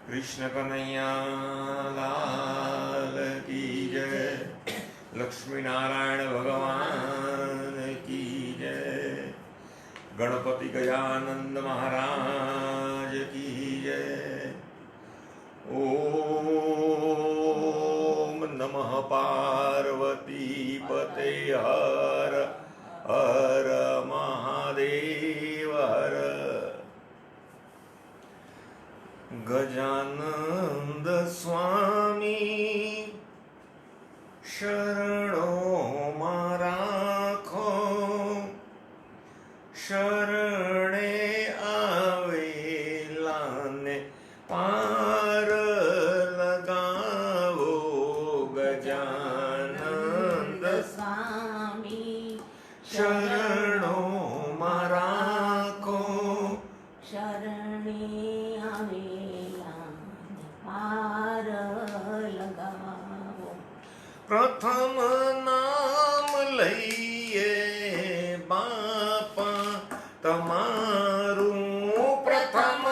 कृष्ण कन्हैया लाल की जय, लक्ष्मी नारायण भगवान की जय, गणपति गजानंद महाराज की जय। ओम नमः पार्वती पते हर हर महादेव हर। गजानंद स्वामी शरणों માં રાખો, શરણે આવેલાને પાર લગાવો। ગજાનંદ સ્વામી શરણોં માં રાખો, શરણે આવેલા પાર લગાવો। પ્રથમ નામ લઈએ બાપા તમારું, પ્રથમ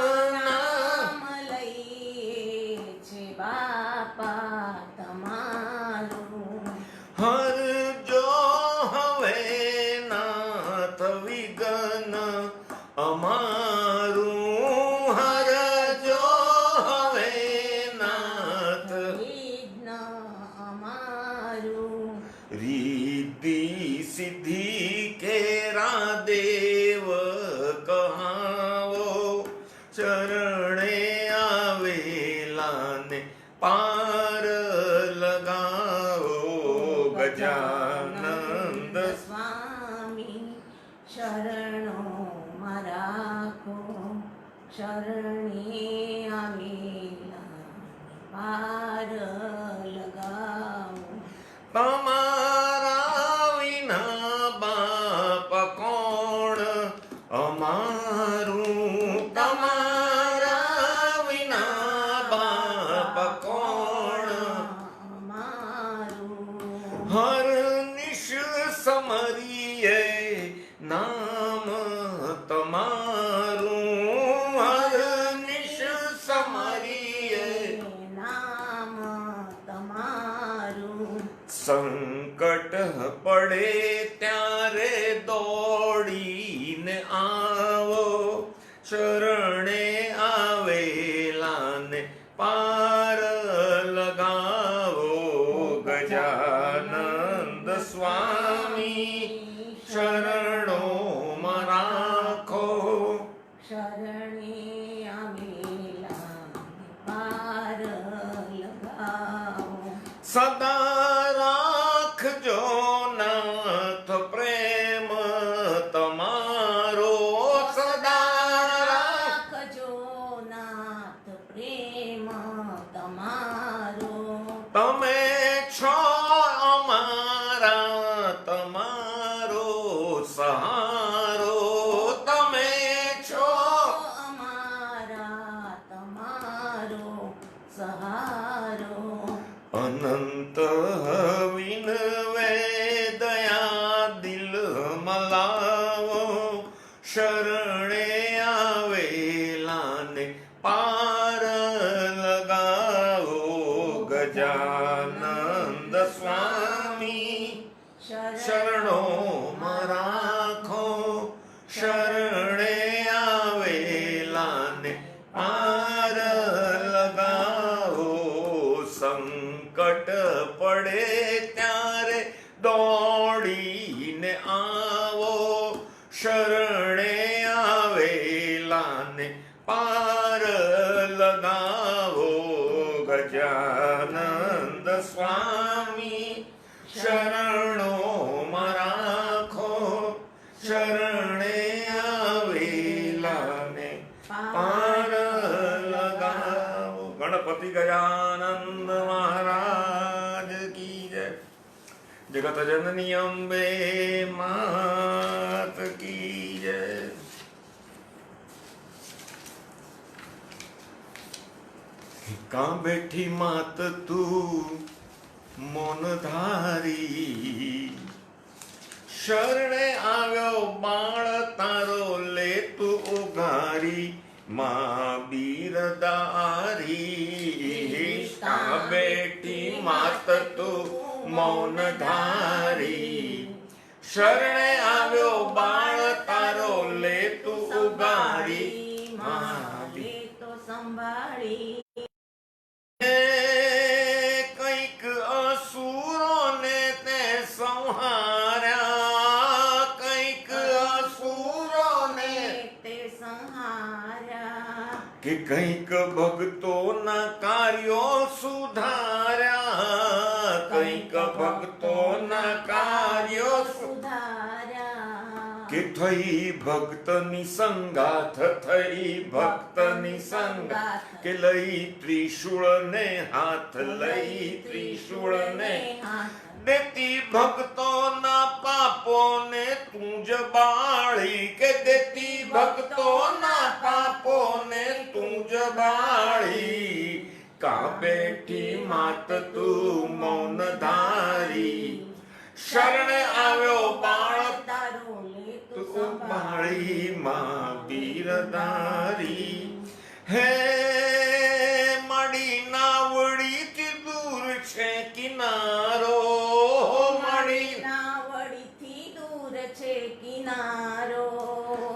નામ નામ લઈએ છે બાપા તમારું। હરજો હવે નાથ વિઘ્ન અમારું, હરજો હવે નાથ વિઘ્ન અમારું। रिद्धि सिद्धि केरा देव कहावो, चरणे आवेलाने पार लगावो। गजानंद સ્વામી શરણોમાં રાખો, શરણે આવેલા પાર લગાવો। તમારા વિના બાપ કોણ અમારું, તમારા વિના બાપ કોણ અમારું। હર નિશ સમરીએ નામ તમારું, હર નિશ સમરીએ નામ તમારું। સંકટ પડે ત્યારે દોડીને આવો, શરણે આવેલાને પાર લગાવો। ગજાનંદ સ્વામી શરણોમાં રાખો, શરણે આવેલા પાર લગાવો। સદા રાખજો નાથ પ્રેમ તમારો, સદા રાખજો નાથ પ્રેમ તમારો। તમે છો અમારા તમારો સહારો, તમે છો અમારા તમારો સહારો। અનંત વિનવે દયા દિલ મલાવો, શરણે આવેલાને પાર લગાવો। ગજાનંદ સ્વામી શરણોમાં રાખો, શરણે આવેલાને પાર લગાવો। સંકટ પડે ત્યારે દોડીને આવો, શરણે આવેલાને પાર લગાવો। ગજાનંદ સ્વામી શરણોમાં રાખો, શરણે આવેલાને પાર લગાવો। ગણપતિ ગજાનંદ મહારાજ की जय, जगत जननी अम्बे मात की जय। કાં બેઠી માત તું મૌન ધારી, શરણે આવ્યો બાળ તારો લે તું ઉગારી, માં બીરદારી. કાં બેઠી માત તું મૌન ધારી, શરણે આવ્યો બાળ તારો લે તું ઉગારી, માં લે તો સંભાળી. કંઈક અસુરોને તે સંહાર્યા, કંઈક અસુરોને તે સંહાર્યા. કે કંઈક ભક્તોના કાર્યો સુધાર્યા, કંઈક ભક્તોના કાર્યો સુધાર્યા. કે થઈ ભક્તની સંગાથ, થઈ ભક્તની સંગાથ, કે લઈ ત્રિશૂળને હાથ, લઈ ત્રિશૂળને દેતી ભક્તોના પાપોને તું જ બાળી, કે દેતી ભક્તોના પાપોને તું જ બાળી. કાં બેઠી માત તું મૌન ધારી, શરણે આવ્યો બાળ તારો લે તો તું સંભાળી. બાળી, માં બીરદારી. હે મળી નાવડીથી દૂર છે કિનારો, મળી નાવડીથી દૂર છે કિનારો.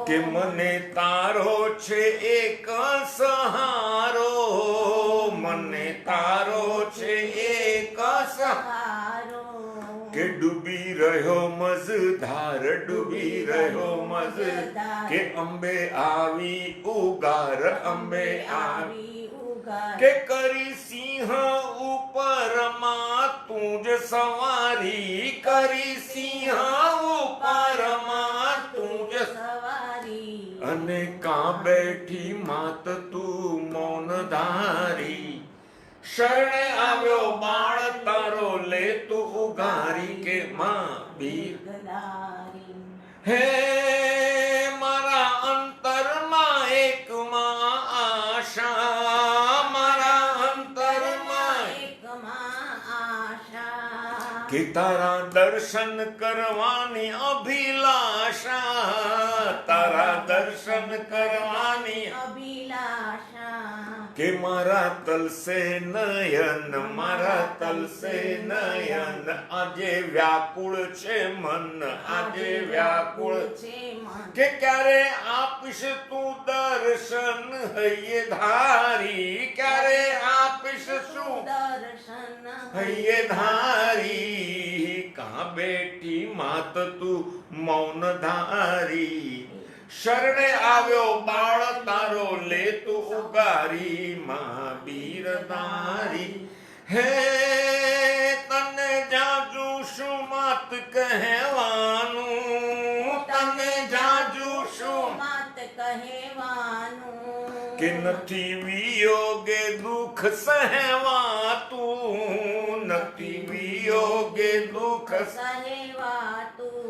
કે મને તારો છે એક સહારો, મને તારો છે એક સહારો. કે ડૂબી રહ્યો મજધાર, ડૂબી રહ્યો મજધાર, કે અંબે આવી ઉગાર, અંબે આવી કે કરી સિંહ ઉપરમાં તું જ સવારી, કરી સિંહ ઉપરમાં તું જ સવારી. અને કાં બેઠી માત તું મૌન ધારી, શરણે આવ્યો બાળ તારો લે તું ઉગારી, કે માં બીર. ગલારી. હે મારા અંતરમાં એકમાં આશા, મારા અંતરમાં એકમાં આશા. કે તારા દર્શન કરવાની અભિલાષા, તારા દર્શન કરવાની અભિલાષા. કે મારા તલસે નયન, મારા તલસે નયન, આજે વ્યાકુળ છે મન, આજે વ્યાકુળ છે મન. કે ક્યારે આપીશ તું દર્શન હૈયે ધારી, ક્યારે આપીશ તું દર્શન હૈયે ધારી. કાં બેઠી માત તું મૌન ધારી, શરણે આવ્યો બાળ તારો લે તું ઉગારી, માં બીરદારી. હે તને જાજુ શું માત કહેવાનું, તને જાજુ શું માત કહેવાનું. કે નથી વિયોગે દુઃખ સહેવાતું, નથી વિયોગે દુઃખ સહેવાતું.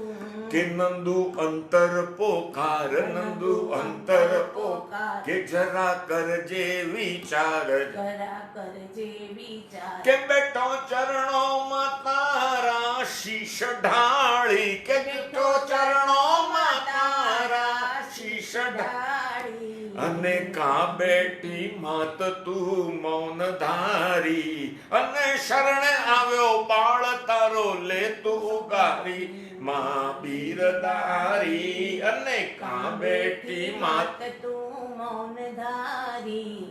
કે નંદુ અંતર પોકાર, નંદુ અંતર પોકાર, કે જરા કરજે વિચાર, કરા કરજે વિચાર. કે બેઠો ચરણોમાં તારા શીશ ઢાળી, કે બેઠો ચરણોમાં તારા શીશ ઢાળી. અને કાં બેઠી માત તું મૌન ધારી, અને શરણે આવ્યો બાળ તારો લે તું ઉગારી, માં બીરદારી. અને કાં બેઠી માત તું મૌન ધારી,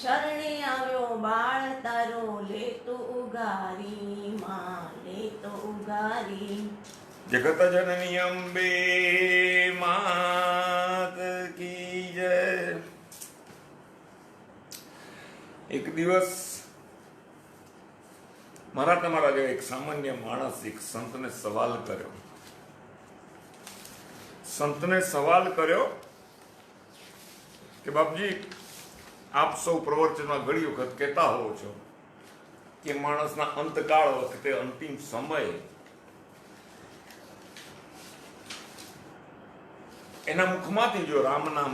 શરણે આવ્યો બાળ તારો લે તો ઉગારી, માં લે તો ઉગારી. જગત જનની અંબે માત કી જય. એક દિવસ મારા તમારા જેવો એક સામાન્ય માણસ એક સંતને સવાલ કર્યો. સંતને સવાલ કર્યો કે બાપજી, આપ સૌ પ્રવચનમાં ઘણી વખત કહેતા હોવ છો કે માણસના અંતકાળ વખતે અંતિમ સમયે એના મુખમાંથી જો રામ નામ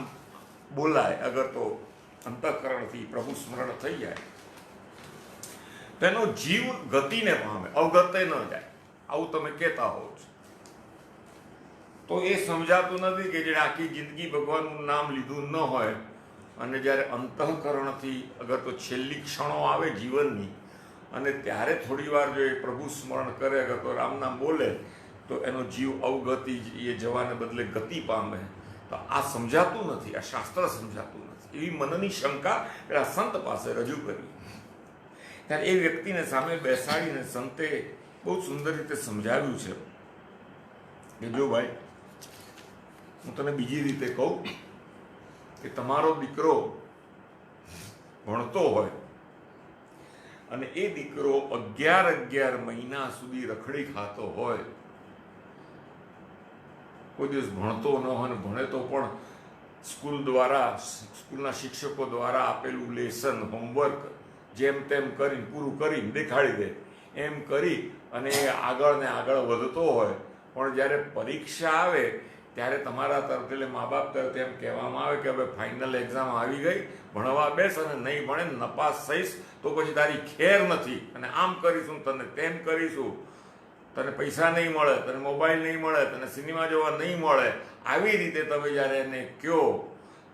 બોલાય, અગર તો અંતઃકરણથી પ્રભુ સ્મરણ થઈ જાય તેનો જીવ ગતિને પામે, અવગતે ન જાય, આવું તમે કહેતા હો છો. તો એ સમજાતું નથી કે જેણે આખી જિંદગી ભગવાનનું નામ લીધું ન હોય અને જ્યારે અંતઃકરણથી અગર તો છેલ્લી ક્ષણો આવે જીવનની અને ત્યારે થોડી વાર જો એ પ્રભુ સ્મરણ કરે, અગર તો રામ નામ બોલે, તો એનો જીવ અવગતિ એ જવાને બદલે ગતિ પામે. તો આ સમજાતું નથી, આ શાસ્ત્ર સમજાતું નથી. એવી મનની શંકા પેલા સંત પાસે રજૂ કરી. ત્યારે એ વ્યક્તિને સામે બેસાડીને સંતે બહુ સુંદર રીતે સમજાવ્યું છે કે જો ભાઈ, હું તને બીજી રીતે કહું કે તમારો દીકરો ભણતો હોય અને એ દીકરો 11 મહિના સુધી રખડી ખાતો હોય, કોઈ દિવસ ભણતો ન હોય, ભણે તો પણ સ્કૂલ દ્વારા, સ્કૂલના શિક્ષકો દ્વારા આપેલું લેસન, હોમવર્ક જેમ તેમ કરીને પૂરું કરીને દેખાડી દે, એમ કરી અને આગળ ને આગળ વધતો હોય, પણ જ્યારે પરીક્ષા આવે ત્યારે તમારા તરફ, એટલે મા બાપ તરફથી એમ કહેવામાં આવે કે હવે ફાઇનલ એક્ઝામ આવી ગઈ, ભણવા બેસ અને નહીં ભણે નપાસ થઈશ તો પછી તારી ખેર નથી, અને આમ કરીશું, તને તેમ કરીશું, તને પૈસા નહીં મળે, તને મોબાઈલ નહીં મળે, તને સિનેમા જોવા નહીં મળે. આવી રીતે તમે જ્યારે એને કહો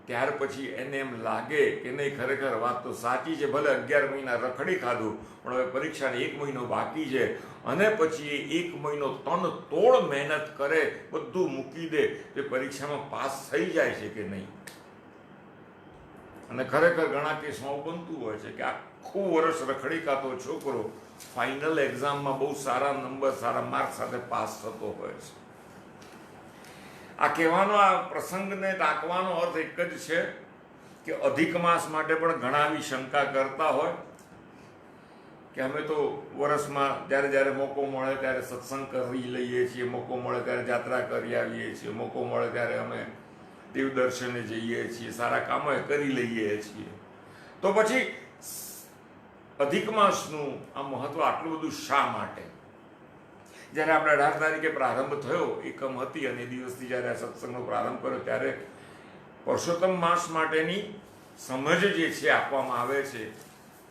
ત્યાર પછી એને એમ લાગે કે નહીં, ખરેખર વાત તો સાચી છે, ભલે 11 મહિના રખડી ખાધું પણ હવે પરીક્ષાને 1 મહિનો બાકી છે, અને પછી એ 1 મહિનો તન તોડ મહેનત કરે, બધું મૂકી દે, તે પરીક્ષામાં પાસ થઈ જાય છે કે નહીં. અને ખરેખર ઘણા કેસમાં બનતું હોય છે કે આખું વર્ષ રખડી ખાતો છોકરો ફાઇનલ એક્ઝામમાં બહુ સારા નંબર, સારા માર્ક સાથે પાસ થતો હોય છે. આ કહેવાનો, આ પ્રસંગને ટાંકવાનો અર્થ એક જ છે કે અધિક માસ માટે પણ ઘણા આવી શંકા કરતા હોય કે અમે તો વર્ષમાં જ્યારે જ્યારે મોકો મળે ત્યારે સત્સંગ કરી લઈએ છીએ, મોકો મળે ત્યારે જાત્રા કરી આવીએ છીએ, મોકો મળે ત્યારે અમે દેવ દર્શને જઈએ છીએ, સારા કામો કરી લઈએ છીએ. તો પછી અધિક માસનું આ મહત્વ આટલું બધું શા માટે? જ્યારે આપણે 18 તારીખે પ્રારંભ થયો, એકમ હતી, અને એ દિવસથી જ્યારે આ સત્સંગનો પ્રારંભ કર્યો ત્યારે પુરુષોત્તમ માસ માટેની સમજ જે છે આપવામાં આવે છે,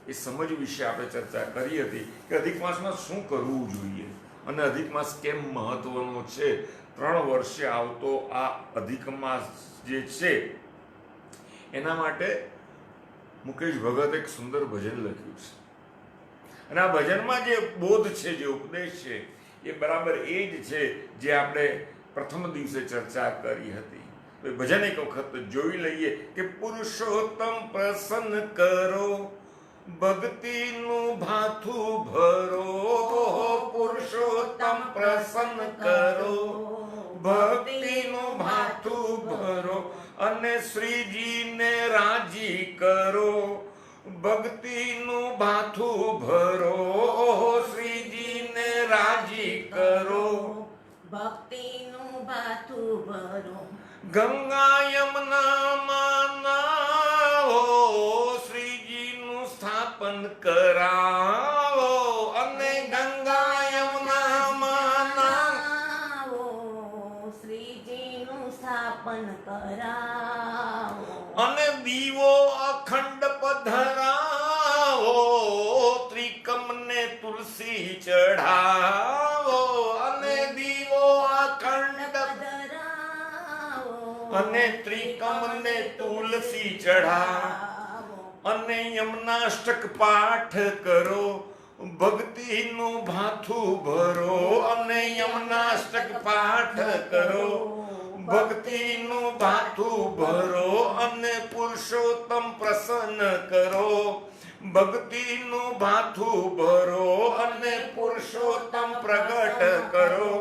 એ સમજ વિશે આપણે ચર્ચા કરી હતી કે અધિક માસમાં શું કરવું જોઈએ અને અધિક માસ કેમ મહત્વનો છે. 3 વર્ષે આવતો આ અધિક માસ જે છે એના માટે મુકેશ ભગત એક સુંદર ભજન લખ્યું છે, અને આ ભજનમાં જે બોધ છે, જે ઉપદેશ છે, એ બરાબર એ જ છે જે આપણે પ્રથમ દિવસે ચર્ચા કરી હતી. ભજન એક વખત જોઈ લઈએ કે પુરુષોત્તમ પ્રસન્ન કરો, ભક્તિનું ભાથું ભરો, પુરુષોત્તમ પ્રસન્ન કરો, ભક્તિનું ભાથું ભરો, અને શ્રીજીને રાજી કરો, ભક્તિનું ભાથું ભરો, શ્રીજીને રાજી કરો, ભક્તિનું ભાથું ભરો, ગંગા યમુનામાં નાવો, શ્રીજીનું સ્થાપન કરાવો, અને ગંગા યમુનામાં નાવો, શ્રીજીનું સ્થાપન કરાવો, અને દીવો અખંડ પધરાવો, ત્રિકમને તુલસી ચઢાવો, અને દીવો અખંડ પધરાવો, અને ત્રિકમને તુલસી ચઢાવો, અને યમનાષ્ટક પાઠ કરો, ભક્તિનું ભાથું ભરો, અને યમનાષ્ટક પાઠ કરો, ભક્તિનું ભાથું ભરો, અને પુરુષોત્તમ પ્રસન્ન કરો, ભક્તિનું ભાથું ભરો, અને પુરુષોત્તમ પ્રગટ કરો,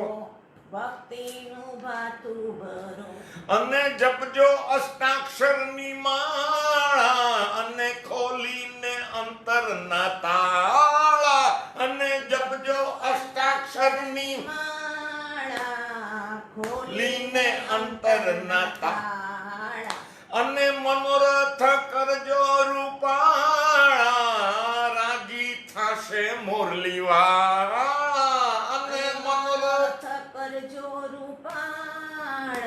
ભક્તિનું ભાથું ભરો, અને જપજો અષ્ટાક્ષરની માળા, અને ખોલીને અંતરના તાળા, અને જપજો અષ્ટાક્ષરની માળા, ખોલીને અંતરના તાળા, અને મનોરથ કરજો રૂપાળા, રાજી થશે મોરલીવાળા, અને મનોરથ કરજો રૂપાળા,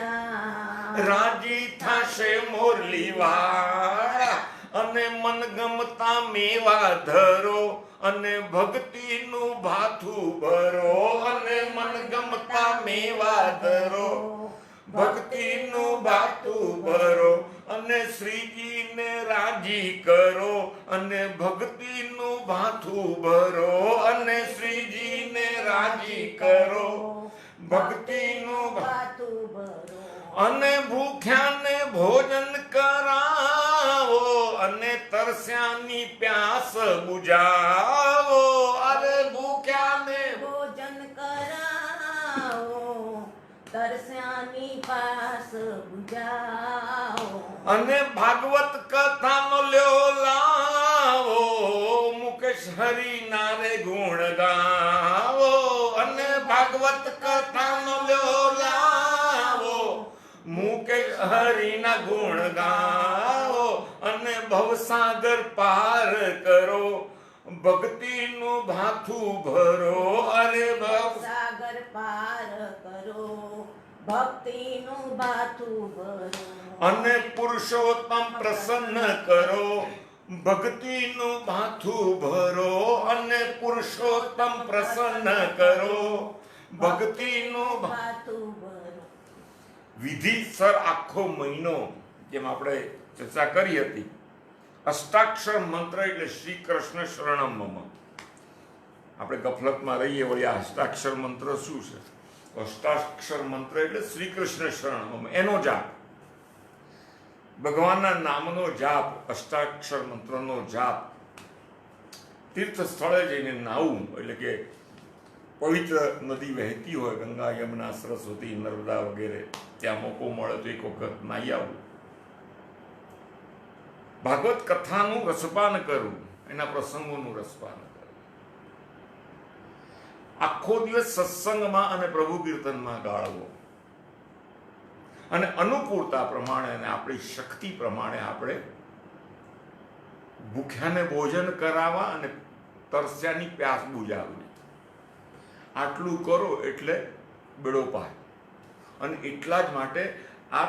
રાજી થશે મોરલીવાળા, અને મનગમતા મેવા ધરો અને ભક્તિનું ભાથું ભરો અને મનગમતા મેવા ધરો ભક્તિનું ભાથું ભરો અને શ્રીજીને રાજી કરો અને ભક્તિનું ભાથું ભરો અને શ્રીજીને રાજી કરો ભક્તિનું ભાથું ભરો અને ભૂખ્યાને ભોજન કરાવો અને તરસ્યાની પ્યાસ બુઝાવો અરે ભૂખ્યાને ભોજન કરાવો તરસ્યાની પાસ બુઝાવો અને ભાગવત કથાનો લ્યો લાવો મુકેશ હરિના રે ગુણ ગાવો અને ભાગવત કથાનો લ્યો લાવો મુકેશ હરિના ગુણ ગાવો અને ભવસાગર પાર કરો ભક્તિનું ભાથું ભરો અરે સાગર પાર કરો ભક્તિનું ભાથું ભરો અને પુરુષોત્તમ પ્રસન્ન કરો ભક્તિનું ભાથું ભરો અને પુરુષોત્તમ પ્રસન્ન કરો ભક્તિનું ભાથું ભરો વિધિસર આખો મહિનો જેમ આપણે ચર્ચા કરી હતી અષ્ટાક્ષર મંત્ર એટલે શ્રી કૃષ્ણ શરણમ મમ. આપણે ગફલતમાં રહીએ વળી આ અષ્ટાક્ષર મંત્ર શું છે? અષ્ટાક્ષર મંત્ર એટલે શ્રી કૃષ્ણ શરણમ મમ, એનો જાપ, ભગવાનના નામનો જાપ, અષ્ટાક્ષર મંત્રનો જાપ. તીર્થ સ્થળે જઈને નાવું એટલે કે પવિત્ર નદી વહેતી હોય, ગંગા, યમુના, સરસ્વતી, નર્મદા વગેરે, ત્યાં મોકો મળે તો એક વખત નાહી આવવું. ભાગવત કથાનું રસપાન કરવું, એના પ્રસંગોનું રસપાન કરવું. આખો દિવસ સત્સંગમાં અને પ્રભુ કીર્તનમાં ગાળવો અને અનુકૂળતા પ્રમાણે અને આપણી શક્તિ પ્રમાણે આપણે ભૂખ્યાને ભોજન કરાવવા અને તરસ્યાની પ્યાસ બુઝાવવી. આટલું કરો એટલે બેડો પાર. અને એટલા જ માટે આ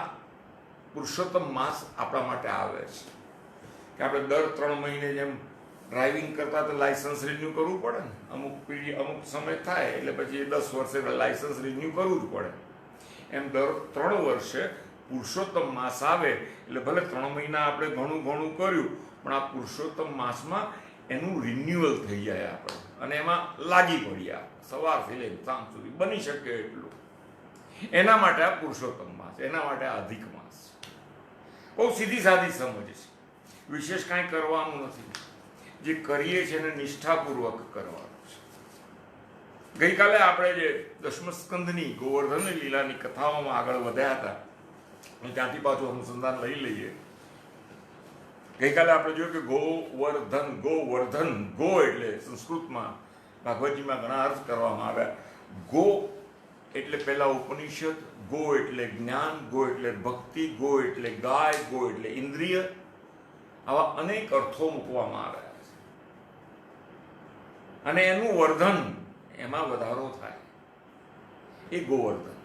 પુરુષોત્તમ માસ આપણા માટે આવે છે કે આપણે દર 3 મહિને જેમ ડ્રાઇવિંગ કરતા તો લાયસન્સ રિન્યુ કરવું પડે ને, અમુક સમય થાય એટલે પછી 10 વર્ષે લાયસન્સ રિન્યુ કરવું જ પડે. એમ દર 3 વર્ષે પુરુષોત્તમ માસ આવે એટલે ભલે 3 મહિના આપણે ઘણું કર્યું પણ આ પુરુષોત્તમ માસમાં એનું રિન્યુઅલ થઈ જાય આપણે અને એમાં લાગી પડ્યા સવારથી લઈને સાંજ સુધી બની શકે એટલું. એના માટે આ પુરુષોત્તમ માસ, એના માટે આ અધિક માસ. બહુ સીધી સાદી સમજ છે, વિશેષ કાંઈ કરવાનું નથી. જે કરીએ છીએ એને નિષ્ઠાપૂર્વક કરવાનું છે. ગઈકાલે આપણે જે દશમ સ્કંદની ગોવર્ધન લીલાની કથાઓમાં આગળ વધ્યા હતા અને ત્યાંથી પાછું અનુસંધાન લઈ લઈએ. ગઈકાલે આપણે જોયું કે ગોવર્ધન, ગો એટલે સંસ્કૃતમાં ભાગવતજીમાં ઘણા અર્થ કરવામાં આવ્યા. ગો એટલે પહેલા ઉપનિષદ, ગો એટલે જ્ઞાન, ગો એટલે ભક્તિ, ગો એટલે ગાય, ગો એટલે ઇન્દ્રિય, આવા અનેક અર્થો મૂકવામાં આવ્યા છે. અને એનું વર્ધન, એમાં વધારો થાય, એ ગોવર્ધન.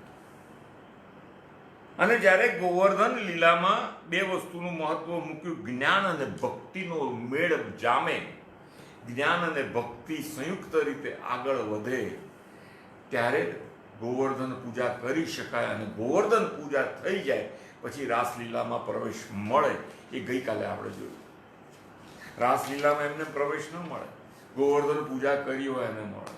અને જ્યારે ગોવર્ધન લીલામાં 2 વસ્તુનું મહત્વ મૂક્યું, જ્ઞાન અને ભક્તિનો મેળ જામે, જ્ઞાન અને ભક્તિ સંયુક્ત રીતે આગળ વધે, ત્યારે ગોવર્ધન પૂજા કરી શકાય. અને ગોવર્ધન પૂજા થઈ જાય પછી રાસલીલામાં પ્રવેશ મળે. એ ગઈકાલે આપણે જોયું. રાસલીલામાં એમને પ્રવેશ ન મળે, ગોવર્ધન પૂજા કરી હોય એને મળે.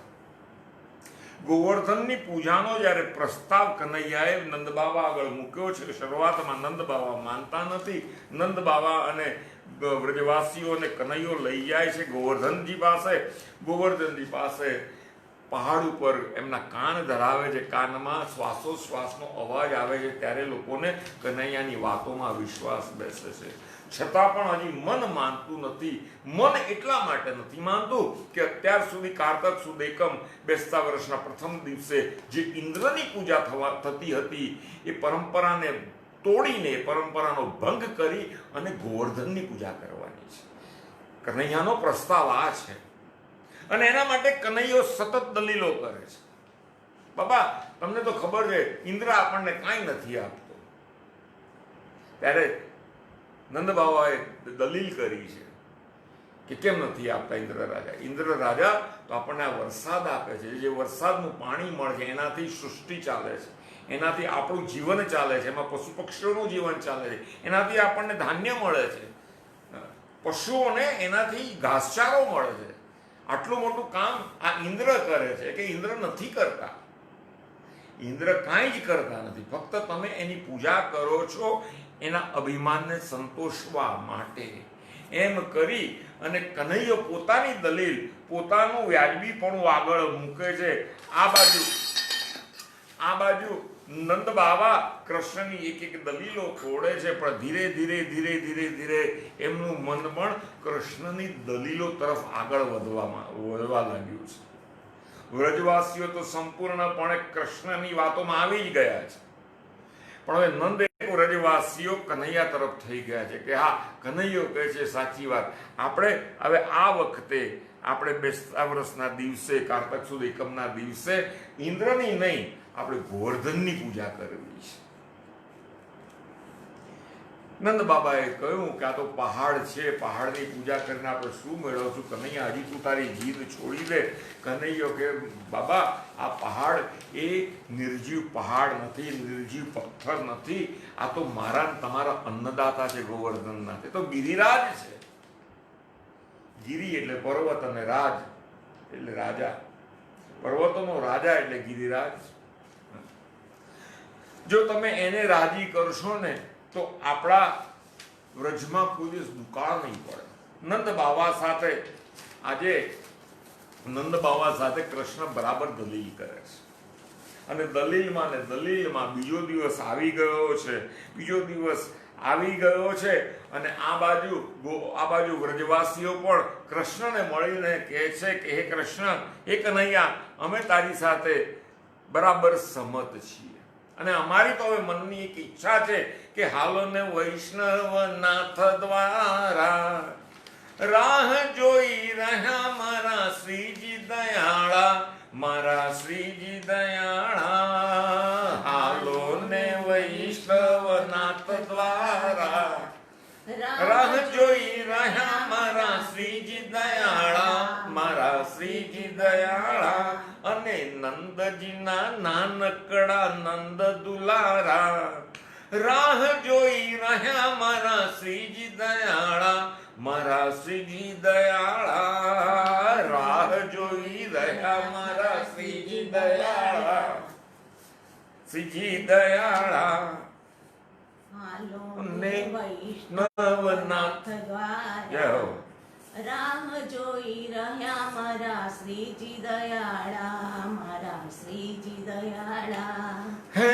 ગોવર્ધનની પૂજાનો જ્યારે પ્રસ્તાવ કનૈયાએ નંદબાવા આગળ મૂક્યો છે, શરૂઆતમાં નંદબાવા માનતા નથી. નંદબાવા અને વ્રજવાસીઓને કનૈયો લઈ જાય છે ગોવર્ધનજી પાસે. ગોવર્ધનજી પાસે પહાડ ઉપર એમના કાન ધરાવે છે, કાનમાં શ્વાસોશ્વાસનો અવાજ આવે છે, ત્યારે લોકોને કનૈયાની વાતોમાં વિશ્વાસ બેસે છે. છતાં પણ હજી મન માનતું નથી. મન એટલા માટે નથી માનતું કે અત્યાર સુધી કારતક સુદ એકમ, બેસતા વર્ષના પ્રથમ દિવસે જે ઇન્દ્રની પૂજા થતી હતી એ પરંપરાને તોડીને, પરંપરાનો ભંગ કરી અને ગોવર્ધનની પૂજા કરવાની છે. કનૈયાનો પ્રસ્તાવ આ છે. અને એના માટે કનૈયો સતત દલીલો કરે છે. બાબા તમને તો ખબર છે ઇન્દ્ર આપણને કાંઈ નથી આપતો. ત્યારે નંદ બાબાએ દલીલ કરી છે કે કેમ નથી આપતા ઇન્દ્ર રાજા. ઇન્દ્ર રાજા તો આપણને આ વરસાદ આપે છે, જે વરસાદનું પાણી મળે છે એનાથી સૃષ્ટિ ચાલે છે, એનાથી આપણું જીવન ચાલે છે, એમાં પશુ પક્ષીઓનું જીવન ચાલે છે, એનાથી આપણને ધાન્ય મળે છે, પશુઓને એનાથી ઘાસચારો મળે છે. આટલું મોટું કામ આ ઇન્દ્ર કરે છે કે ઇન્દ્ર નથી કરતા. ઇન્દ્ર કાંઈ જ કરતા નથી, ફક્ત તમે એની પૂજા કરો છો એના અભિમાનને સંતોષવા માટે. એમ કરી અને કનૈયો પોતાની દલીલ, પોતાનું વ્યાજબીપણું આગળ મૂકે છે. આ બાજુ નંદ બાબા કૃષ્ણની એક એક દલીલો તોડે છે, પણ ધીરે ધીરે એમનું મન પણ કૃષ્ણની દલીલો તરફ આગળ વધવા લાગ્યું છે. વ્રજવાસીઓ તો સંપૂર્ણપણે કૃષ્ણની વાતોમાં આવી જ ગયા છે, પણ હવે નંદ વ્રજવાસીઓ કનૈયા તરફ થઈ ગયા છે કે હા, કનૈયો કહે છે સાચી વાત. આપણે હવે આ વખતે આપણે બેસતા વર્ષના દિવસે, કારતક સુદ એકમના દિવસે ઇન્દ્રની નહીં, આપણે ગોવર્ધનની પૂજા કરવી છે. નંદ બાબાએ કહ્યું કે આ તો પહાડ છે, પહાડની પૂજા કરીને આપણે શું મેળવશું? કનૈયા, હજી તું તારી જીદ છોડી દે. કનૈયો કે બાબા, આ પહાડ એ નિર્જીવ પહાડ નથી, નિર્જીવ પથ્થર નથી, આ તો મારા તમારા અન્નદાતા છે ગોવર્ધનના. તે તો ગિરિરાજ છે. ગિરી એટલે પર્વત અને રાજ એટલે રાજા. પર્વતોનો રાજા એટલે ગિરિરાજ. જો તમે એને રાજી કરશો ને તો આપણા વ્રજમાં કોઈ દિવસ દુકાળ નહીં પડે. નંદ બાવા સાથે કૃષ્ણ બરાબર દલીલ કરે છે, અને દલીલમાં બીજો દિવસ આવી ગયો છે. અને આ બાજુ વ્રજવાસીઓ પણ કૃષ્ણને મળીને કહે છે કે હે કૃષ્ણ, હે કનૈયા, અમે તારી સાથે બરાબર સહમત છીએ, અને અમારી તો હવે મનની એક ઈચ્છા છે કે હાલો ને વૈષ્ણવનાથ દ્વારા રાહ જોઈ રહ્યા મારા શ્રીજી દયાળા, મારા શ્રીજી દયાળા. હાલો ને વૈષ્ણવનાથ દ્વારા રાહ જોઈ રહ્યા મારા શ્રીજી દયાળા, મારા શ્રીજી દયાળા. અને નંદજીના નાનકડા નંદ દુલારા રાહ જોઈ રહ્યા મારા શ્રીજી દયાળા, મારા શ્રીજી દયાળા. રાહ જોઈ રહ્યા મારા શ્રીજી દયાળા, શ્રીજી દયાળા. ને વૈષ્ણવનાથ દ્વારા રાહ જોઈ રહ્યા મારા શ્રીજી દયાળા, મારા શ્રીજી દયાળા. હે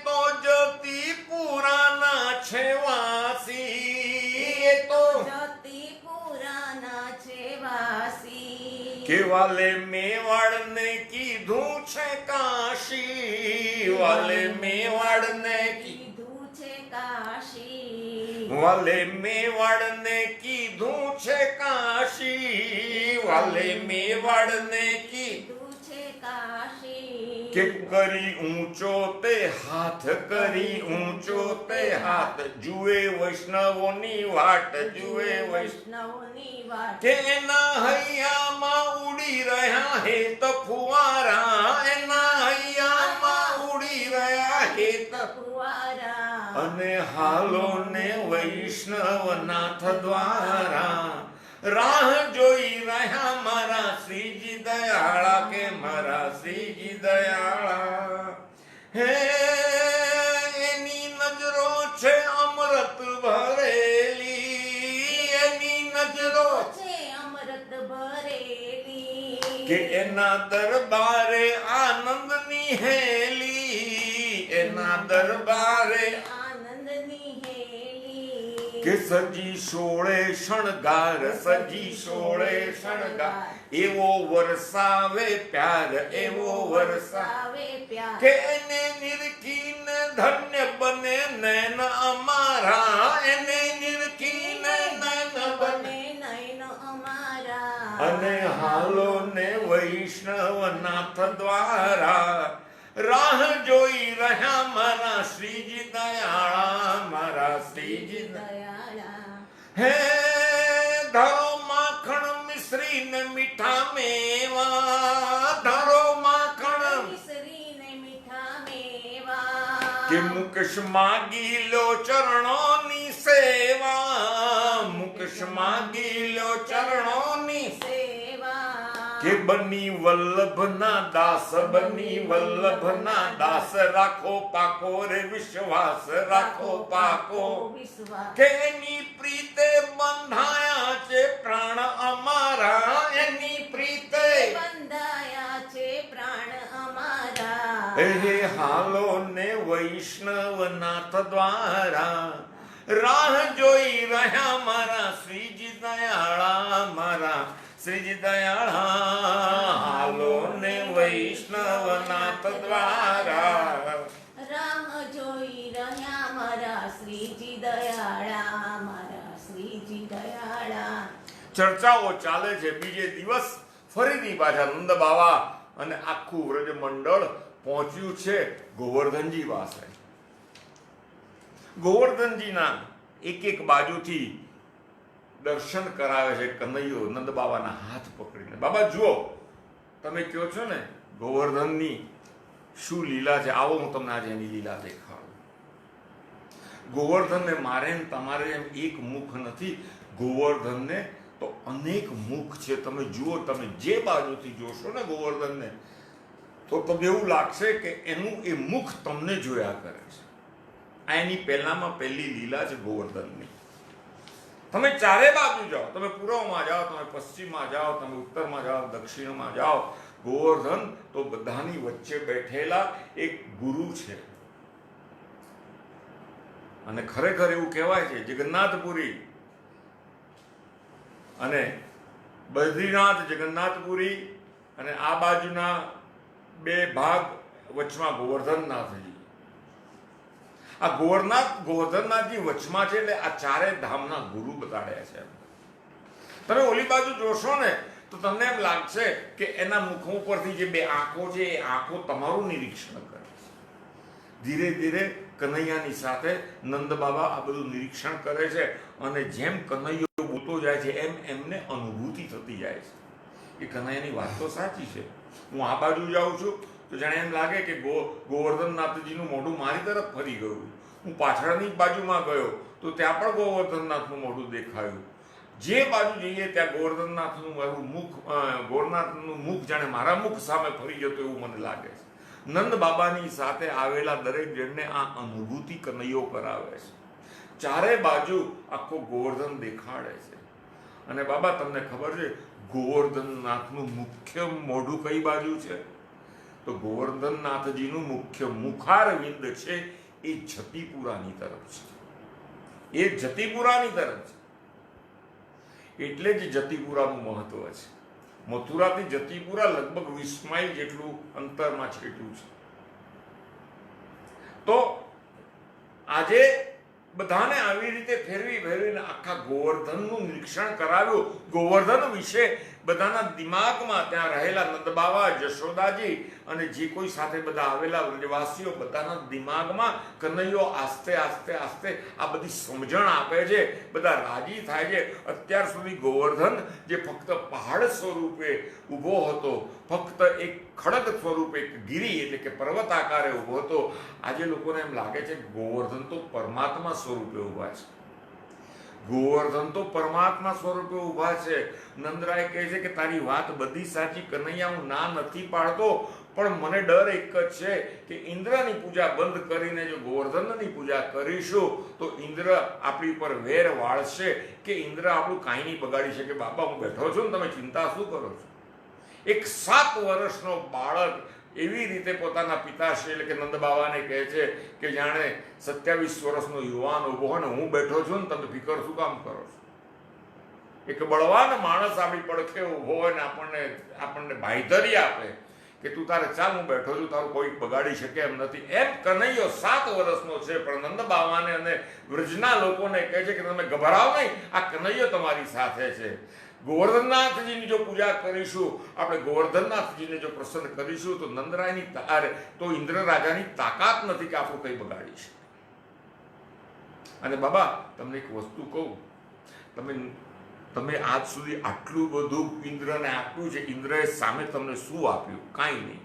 તો જતી પુરાના છે વાસી, તો જતી પુરાના છે વાસી. કે વાલે મેવાડને કીધું છે કાશી, વાલે મેવાડને કીધું છે કાશી, વાલે મેવાડને કીધું છે કાશી, વાલે મેવાડને કીધું છે કાશી. કે કરી ઊંચો તે હાથ, કરી ઊંચો તે હાથ, જુએ વૈષ્ણવોની વાટ, જુએ વૈષ્ણવોની વાટ. કે એના હૈયામાં ઉડી રહ્યા હેત ફુવારા, એના હૈયામાં ઉડી રહ્યા હેત ફુવારા. અને હાલો ને વૈષ્ણવનાથ દ્વારા રાહ જોઈ રહ્યા મારા શ્રીજી દયાળા, કે મારા શ્રીજી દયાળા. હે એની નજરો છે અમૃત ભરેલી, એની નજરો છે અમૃત ભરેલી. કે એના દરબારે આનંદની હેલી, એના દરબારે આનંદની હેલી. કે સજી સોળે શણગાર, સજી સોળે શણગાર, એવો વરસાવે પ્યાર, એવો વરસાવે પ્યાર. કે એને નિરખીને ધન્ય બને નૈન અમારા, એને નિરખીને નૈન બને નયન અમારા. અને હાલો ને વૈષ્ણવનાથ દ્વારા રાહ જોઈ રહ્યા મારા શ્રીજી દયાળા, મારા શ્રીજી દયાળા. હે ધરો માખણ મિશ્રી ને મીઠા મેવા, ધરો માખણ મિસરીને મીઠા મેવા. કે મુકેશ માગી લો ચરણોની સેવા, મુકેશ માગી લો ચરણોની સેવા. કે બની વલ્લભના દાસ, બની વલ્લભના દાસ, રાખો પાકો રે વિશ્વાસ, રાખો પાકો. વિશ્વાસ. કે એની પ્રીતે બંધાયા છે પ્રાણ અમારા, એની પ્રીતે બંધાયા છે પ્રાણ અમારા. હે હાલો ને વૈષ્ણવનાથ દ્વારા, રાહ જોઈ રહ્યા મારા શ્રીજી દયાળા, મારા શ્રીજી દયાળા, હાલો ને વૈષ્ણવનાથ દ્વારા. રાહ જોઈ રહ્યા મારા શ્રીજી દયાળા, મારા શ્રીજી દયાળા. ચર્ચાઓ ચાલે છે. બીજે દિવસ ફરીથી પાછા નંદ બાવા અને આખું વ્રજ મંડળ પહોંચ્યું છે ગોવર્ધનજી પાસે. ગોવર્ધનજીના એક એક બાજુથી દર્શન કરાવે છે કનૈયો નંદ બાબાના હાથ પકડીને. બાબા જુઓ, તમે કહો છો ને ગોવર્ધનની શું લીલા છે, આવો હું તમને આજે એની લીલા દેખાડું. ગોવર્ધનને મારે ને તમારે એમ એક મુખ નથી, ગોવર્ધનને તો અનેક મુખ છે. તમે જુઓ, તમે જે બાજુથી જોશો ને ગોવર્ધનને તો તમને એવું લાગશે કે એનું એ મુખ તમને જોયા કરે છે. આ એની પહેલામાં પહેલી લીલા છે ગોવર્ધનની. તમે ચારે બાજુ જાઓ, તમે પૂર્વમાં જાઓ, તમે પશ્ચિમમાં જાઓ, તમે ઉત્તરમાં જાઓ, દક્ષિણમાં જાઓ, ગોવર્ધન તો બધાની વચ્ચે બેઠેલા એક ગુરુ છે. અને ખરેખર એવું કહેવાય છે જગન્નાથપુરી અને બદ્રીનાથ, જગન્નાથપુરી અને આ બાજુના બે ભાગ વચમાં ગોવર્ધનનાથજી. આ ગોવર્ધનનાથજી વચમાં છે, એટલે આ ચારે ધામના ગુરુ બતાડ્યા છે. તમે ઓલી બાજુ જોશો ને તો તમને એમ લાગશે કે એના મુખ ઉપરથી જે બે આંખો છે એ આંખો તમારું નિરીક્ષણ કરે છે. ધીરે ધીરે કનૈયાની સાથે નંદ બાબા આ બધું નિરીક્ષણ કરે છે અને જેમ કનૈયો બોલતો જાય છે એમ એમને અનુભૂતિ થતી જાય છે કે કનૈયાની વાત તો સાચી છે. હું આ બાજુ જાઉં છું તો જાણે એમ લાગે કે ગોવર્ધનનાથજીનું મોઢું મારી તરફ ફરી ગયું. હું પાછળની બાજુમાં ગયો તો ત્યાં પણ ગોવર્ધનનાથનું મોઢું દેખાયું. જે બાજુ જઈએ ત્યાં ગોવર્ધનનાથનું ગોરનાથનું મુખ જાણે મારા મુખ સામે ફરી જતું એવું મને લાગે છે. નંદ બાબાની સાથે આવેલા દરેક જણને આ અનુભૂતિ કનૈયો કરાવે છે. ચારે બાજુ આખો ગોવર્ધન દેખાડે છે. અને બાબા તમને ખબર છે ગોવર્ધનનાથનું મુખ્ય મોઢું કઈ બાજુ છે? તો ગોવર્ધનનાથજીનું મુખ્ય મુખારવિંદ છે એ જતીપુરાની તરફ છે. એ જતીપુરાની તરફ છે. એટલે જ જતીપુરાનું મહત્વ છે. મથુરાથી જતીપુરા લગભગ 20 માઇલ જેટલું અંતરમાં છેટું છે. તો આજે બધાને આવી રીતે ફેરવીને આખા ગોવર્ધનનું નિરીક્ષણ કરાવ્યું. ગોવર્ધન વિશે બધાના દિમાગમાં ત્યાં રહેલા નંદબાવા, જશોદાજી અને જે કોઈ સાથે બધા આવેલા વ્રજવાસીઓ બધાના દિમાગમાં કનૈયો આસ્તે આસ્તે આસ્તે આ બધી સમજણ આપે છે. બધા રાજી થાય છે. અત્યાર સુધી ગોવર્ધન જે ફક્ત પહાડ સ્વરૂપે ઊભો હતો, ફક્ત એક ખડગ સ્વરૂપે, એક ગિરી એટલે કે પર્વત આકારે ઊભો હતો, આજે લોકોને એમ લાગે છે ગોવર્ધન તો પરમાત્મા સ્વરૂપે ઊભા છે. ગોવર્ધન તો પરમાત્મા સ્વરૂપે ઊભા છે. નંદરાય કહે છે કે તારી વાત બધી સાચી કનૈયા, હું ના નથી પાડતો, પણ મને ડર એક જ છે કે ઇન્દ્રની પૂજા બંધ કરીને જો ગોવર્ધનની પૂજા કરીશું તો ઇન્દ્ર આપણી ઉપર વેર વાળશે કે ઇન્દ્ર આપણું કાંઈ નહીં બગાડી શકે. બાબા હું બેઠો છું ને, તમે ચિંતા શું કરો છો? એક 7 વર્ષનો બાળક એવી રીતે પોતાના પિતાશ્રી એટલે કે નંદ બાબાને કહે છે કે જાણે 27 વર્ષનો યુવાન ઊભો હોય ને હું બેઠો છું ને, તમે ફિકર શું કામ કરો છો? એક બળવાન માણસ આપણી પડખે ઊભો હોય ને આપણને બાંયધરી આપે કે તું તારે ચાલ, હું બેઠો છું, તારું કોઈ બગાડી શકે એમ નથી. એમ કનૈયો 7 વર્ષનો છે, પણ નંદ બાવાને અને વ્રજના લોકોને કહે છે કે તમે ગભરાવ નહીં, આ કનૈયો તમારી સાથે છે. ગોવર્ધનનાથજીની જો પૂજા કરીશું, આપણે ગોવર્ધનનાથજીને જો પ્રસન્ન કરીશું, તો તો ઇન્દ્ર રાજાની તાકાત નથી કે આપણું કંઈ બગાડી શકે. અને બાબા તમને એક વસ્તુ કહું, તમે આજ સુધી આટલું બધું ઇન્દ્રને આપ્યું છે, ઇન્દ્રએ સામે તમને શું આપ્યું? કાંઈ નહીં.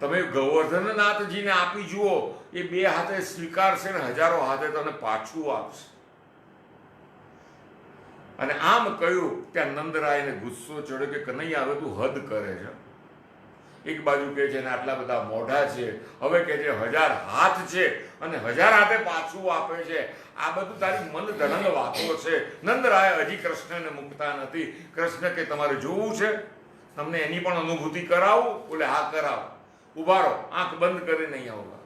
તમે ગોવર્ધનનાથજીને આપી જુઓ, એ 2 હાથે સ્વીકારશે ને 1000 હાથે તમને પાછું આપશે. અને આમ કહ્યું ત્યાં નંદરાયને ગુસ્સો ચડ્યો કે કનૈયા હવે તું હદ કરે છે. એક બાજુ કહે છે ને આટલા બધા મોઢા છે, હવે કહે છે 1000 હાથ છે અને 1000 હાથે પાછું આપે છે. આ બધું તારી મન ધનંગ વાતો છે. નંદરાય હજી કૃષ્ણને મૂકતા નથી. કૃષ્ણ કે તમારે જોવું છે, તમને એની પણ અનુભૂતિ કરાવું? બોલે હા કરાવો. ઉભા રહો, આંખ બંધ કરીને અહીંયા ઉભા.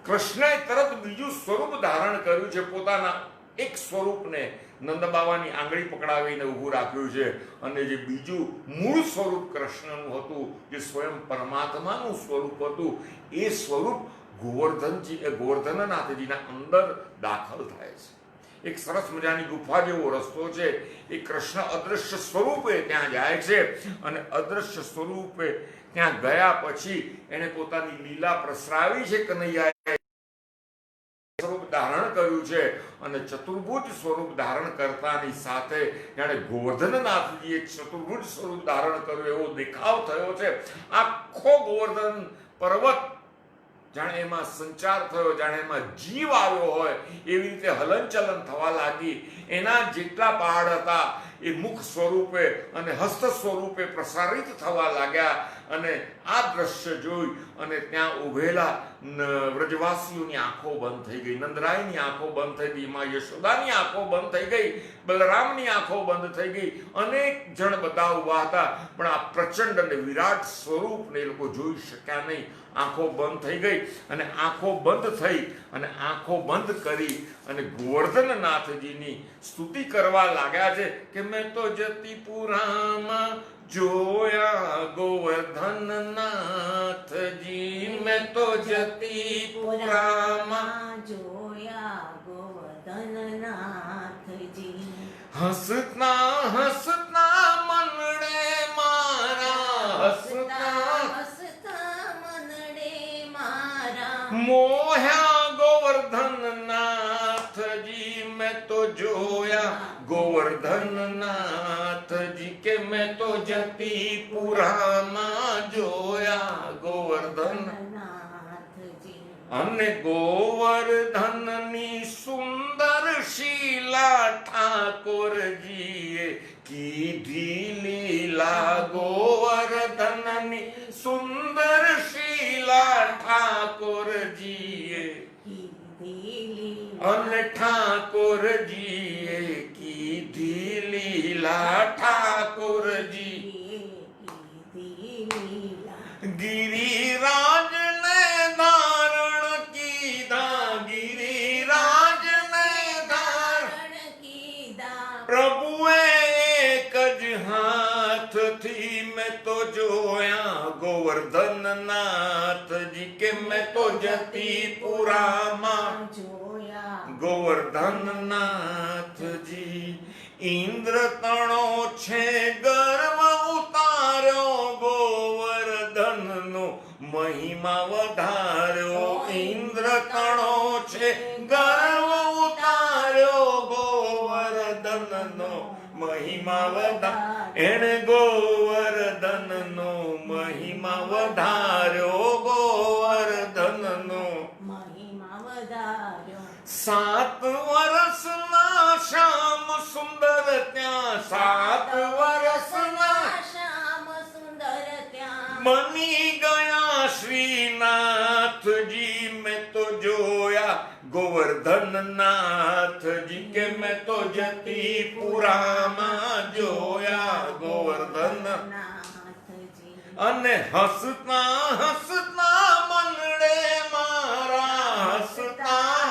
કૃષ્ણએ તરત બીજું સ્વરૂપ ધારણ કર્યું છે. પોતાના એક સ્વરૂપને નંદબાવાની આંગળી પકડાવીને ઊભું રાખ્યું છે. અને જે બીજું મૂળ સ્વરૂપ કૃષ્ણનું હતું, જે સ્વયં પરમાત્માનું સ્વરૂપ હતું, એ સ્વરૂપ ગોવર્ધનનાથજીના અંદર દાખલ થાય છે. એક સરસ મજાની ગુફા જેવો રસ્તો છે. એ કૃષ્ણ અદૃશ્ય સ્વરૂપે ત્યાં જાય છે. અને અદૃશ્ય સ્વરૂપે ત્યાં ગયા પછી એને પોતાની લીલા પ્રસરાવી છે. કનૈયાએ સ્વરૂપ ધારણ કર્યું છે. અને ચતુર્ભુજ સ્વરૂપ ધારણ કરતાની સાથે જાણે ગોવર્ધનનાથજીએ ચતુર્ભુજ સ્વરૂપ ધારણ કર્યું એવો દેખાવ થયો છે. આખો ગોવર્ધન પર્વત જાણે એમાં સંચાર થયો, જાણે એમાં જીવ આવ્યો હોય એવી રીતે હલનચલન થવા લાગી. એના જેટલા પહાડ હતા એ મુખ સ્વરૂપે અને હસ્ત સ્વરૂપે પ્રસારિત થવા લાગ્યા. અને આ દ્રશ્ય જોઈ અને ત્યાં ઉભેલા વ્રજવાસીઓની આંખો બંધ થઈ ગઈ. નંદરાયની આંખો બંધ થઈ ગઈ, માં યશોદાની આંખો બંધ થઈ ગઈ, બલરામની આંખો બંધ થઈ ગઈ. અનેક જણ બધા ઉભા હતા, પણ આ પ્રચંડ અને વિરાટ સ્વરૂપને એ લોકો જોઈ શક્યા નહીં. આંખો બંધ થઈ ગઈ. અને આંખો બંધ થઈ અને આંખો બંધ કરી અને ગોવર્ધનનાથજીની સ્તુતિ કરવા લાગ્યા છે કે મેં તો જતીપુરામાં જોયા ગોવર્ધનનાથજી, મેં તો જતીપુરામાં જોયા ગોવર્ધનનાથજી. હસતા હસતા મનડે મારા, હસતા મોહ્યા ગોવર્ધનનાથજી, મેં તો જોયા ગોવર્ધનનાથજી કે મેં તો જતીપુરામાં જોયા ગોવર્ધનનાથજી. અને ગોવર્ધનની સુંદર શીલા ઠાકોરજીએ કીધી લીલા. ગોવર્ધનની સુંદર શીલા ઠાકોરજીએ કીધી. અને ઠાકોરજીએ કીધી લીલા. ઠાકોરજી ગિરિરાજને ધારણ કીધા, ગિરિરાજને ધારણ કીધા. પ્રભુએ એક જ હાથથી મેં તો જોયા ગોવર્ધનનાથજી કે મેં તો જતીપુરામાં જોયા ગોવર્ધનનાથજી. ઇન્દ્ર તણો છે ગર્વ ઉતાર્યો, ગોવર્ધનનો મહિમા વધાર્યો. ઇન્દ્ર તણો છે ગર્વ ઉતાર્યો, ગોવર્ધનનો મહિમા વધાર્યો. એણે ગોવર્ધનનો મહિમા વધાર્યો, ગોવર્ધનનો મહિમા વધાર્યો. 7 વર્ષના શ્યામ સુંદર ત્યાં, 7 વર્ષના શ્યામ સુંદર ત્યાં બની ગયા શ્રીનાથજી. મેં તો જોયા ગોવર્ધનનાથજી કે મેં તો જતીપુરામાં જોયા ગોવર્ધનનાથજી. અને હસતા હસતા મનડે મારા, હસતા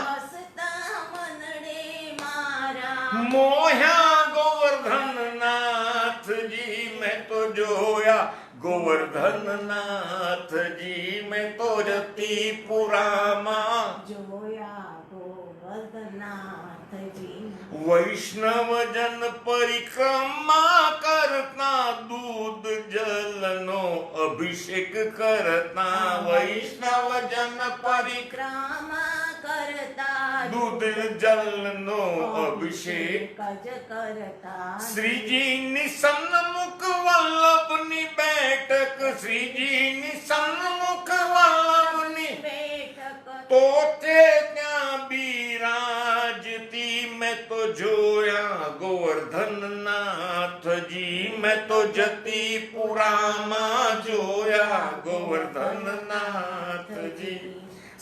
મોહ્યા ગોવર્ધનનાથજી. મેં તો જોયા ગોવર્ધનનાથજી, મેં તો જતીપુરામાં જોયા ગોવર્ધનનાથજી. વૈષ્ણવજન પરિક્રમા કરતા દૂધ જલનો અભિષેક કરતા વૈષ્ણવજન પરિક્રમા કરતા દૂધ જલનો અભિષેક જ કરતા શ્રીજીની સન્મુખ વલ્લભની બેઠક શ્રીજીની સન્મુખ વલ્લભની બેઠક તો તે ત્યાં બિરાજતી મેં તો જોયા ગોવર્ધનનાથજી મેં તો જતીપુરામાં જોયા ગોવર્ધનનાથજી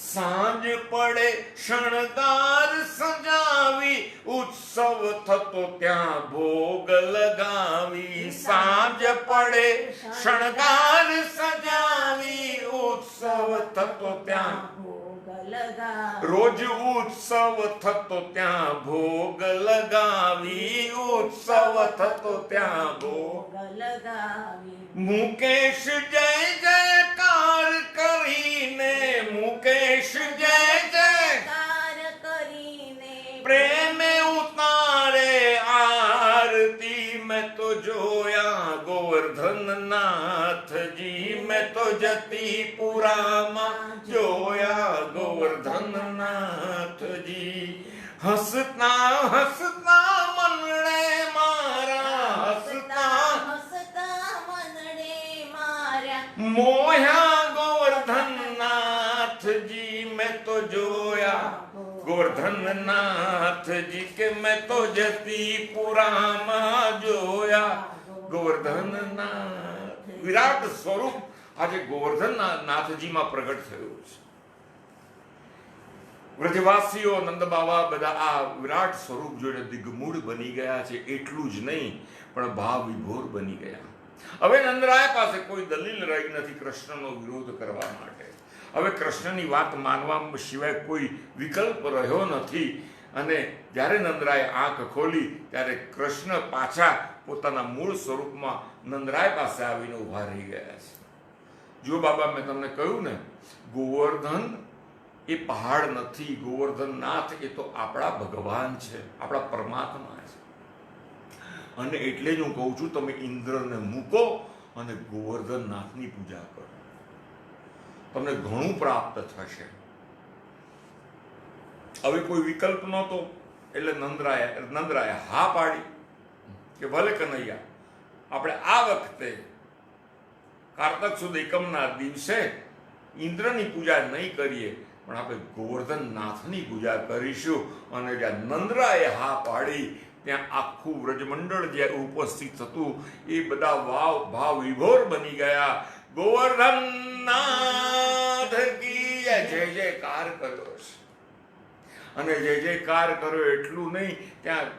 સાંજ પડે શણગાર સજાવી ઉત્સવ થતો ત્યાં ભોગ લગાવી સાંજ પડે શણગાર સજાવી ઉત્સવ થતો ત્યાં ભોગ લગા રોજ ઉત્સવ થતો ત્યાં ભોગ લગાવી ઉત્સવ થતો ત્યાં ભોગ ભોગ લગાવી મુકેશ જય જયકાર કરીને મુકેશ જય જય કાર કરીને પ્રેમે ઉતારે આરતી મેં તો જોયા ગોવર્ધનનાથજી મેં તો જતીપુરામાં જોયા ગોવર્ધનનાથજી હસતા હસતા મનડે મારા હસતા હસતા મનડે માર્યા મોહ્યા ગોવર્ધનનાથજી મેં તો જોયા ગોવર્ધનનાથજી કે મેં તો જતીપુરામાં જોયા ગોવર્ધનનાથ વિરાટ સ્વરૂપ આજે ગોવર્ધનનાથજીમાં પ્રગટ થયું છે. વ્રજવાસીઓ નંદ બાવા બધા આ વિરાટ સ્વરૂપ જોઈને દિગ્મૂઢ બની ગયા છે. એટલું જ નહીં પણ ભાવ વિભોર બની ગયા. હવે નંદરાય પાસે કોઈ દલીલ રહી નથી કૃષ્ણનો વિરોધ કરવા માટે. હવે કૃષ્ણની વાત માનવા સિવાય કોઈ વિકલ્પ રહ્યો નથી. અને જ્યારે નંદરાય આંખ ખોલી ત્યારે કૃષ્ણ પાછા પોતાના મૂળ સ્વરૂપમાં નંદરાય પાસે આવીને ઊભા રહી ગયા છે. જો બાબા મેં તમને કહ્યું ને ગોવર્ધન એ પહાડ નથી, ગોવર્ધનનાથ એ તો આપણા ભગવાન છે, આપણા પરમાત્મા છે. અને એટલે જ હું કહું છું તમે ઇન્દ્રને મૂકો અને ગોવર્ધનનાથની પૂજા કરો, તમને ઘણું પ્રાપ્ત થશે. હવે કોઈ વિકલ્પ નહોતો એટલે નંદરાય હા પાડી કે ભલે કનૈયા, આપણે આ વખતે કારતક સુદ એકમના દિવસે ઇન્દ્રની પૂજા નહીં કરીએ પણ આપણે ગોવર્ધનનાથની પૂજા કરીશું. અને જ્યાં નંદરાએ હા પાડી ત્યાં આખું વ્રજમંડળ જે ઉપસ્થિત હતું એ બધા ભાવ વિભોર બની ગયા. ગોવર્ધનનાથ કી જય જયકાર કર્યો છે. અને જય જયકાર કર્યો એટલું નહીં, ત્યાં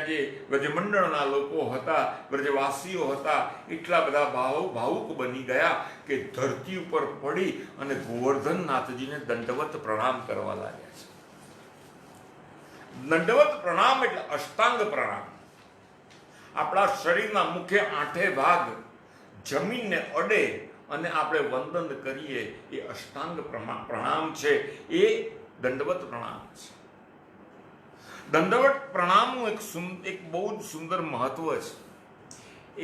જે વ્રજમંડળના લોકો હતા, વ્રજવાસીઓ હતા, એટલા બધા ભાવુક બની ગયા કે ધરતી ઉપર પડી અને ગોવર્ધનનાથજીને દંડવત પ્રણામ કરવા લાગ્યા છે. દંડવત પ્રણામ એટલે અષ્ટાંગ પ્રણામ. આપણા શરીરના મુખ્ય 8 ભાગ જમીનને અડે અને આપણે વંદન કરીએ એ અષ્ટાંગ પ્રણામ છે, એ દંડવત પ્રણામ છે. દંડવત પ્રણામનું એક બહુ જ સુંદર મહત્વ છે.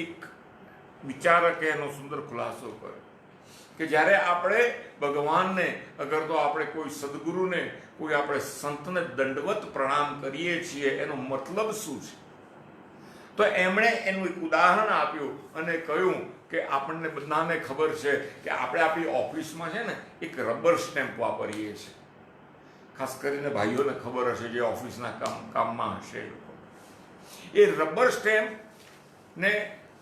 એક વિચારકે એનો સુંદર ખુલાસો કર્યો કે જ્યારે આપણે ભગવાનને, અગર તો આપણે કોઈ સદગુરુને, કોઈ આપણે સંતને દંડવત પ્રણામ કરીએ છીએ એનો મતલબ શું છે? તો એમણે એનું એક ઉદાહરણ આપ્યું અને કહ્યું કે આપણને બધાને ખબર છે કે આપણે આપણી ઓફિસમાં છે ને એક રબર સ્ટેમ્પ વાપરીએ છીએ. ખાસ કરીને ભાઈઓને ખબર હશે જે ઓફિસના કામમાં હશે. એ રબર સ્ટેમ્પને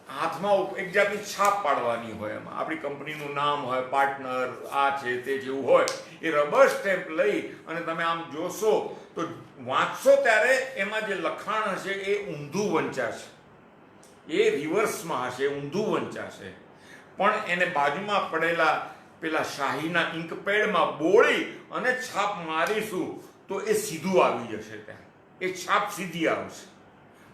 હાથમાં એક જાતની છાપ પાડવાની હોય, એમાં આપણી કંપનીનું નામ હોય, પાર્ટનર આ છે તે જેવું હોય. એ રબર સ્ટેમ્પ લઈ અને તમે આમ જોશો તો વાંચશો ત્યારે એમાં જે લખાણ હશે એ ઊંધું વંચાશે, એ રિવર્સમાં હશે, ઊંધું વંચાશે. પણ એને બાજુમાં પડેલા પેલા શાહીના ઇન્કપેડમાં બોળી અને છાપ મારીશું તો એ સીધું આવી જશે, ત્યાં એ છાપ સીધી આવશે.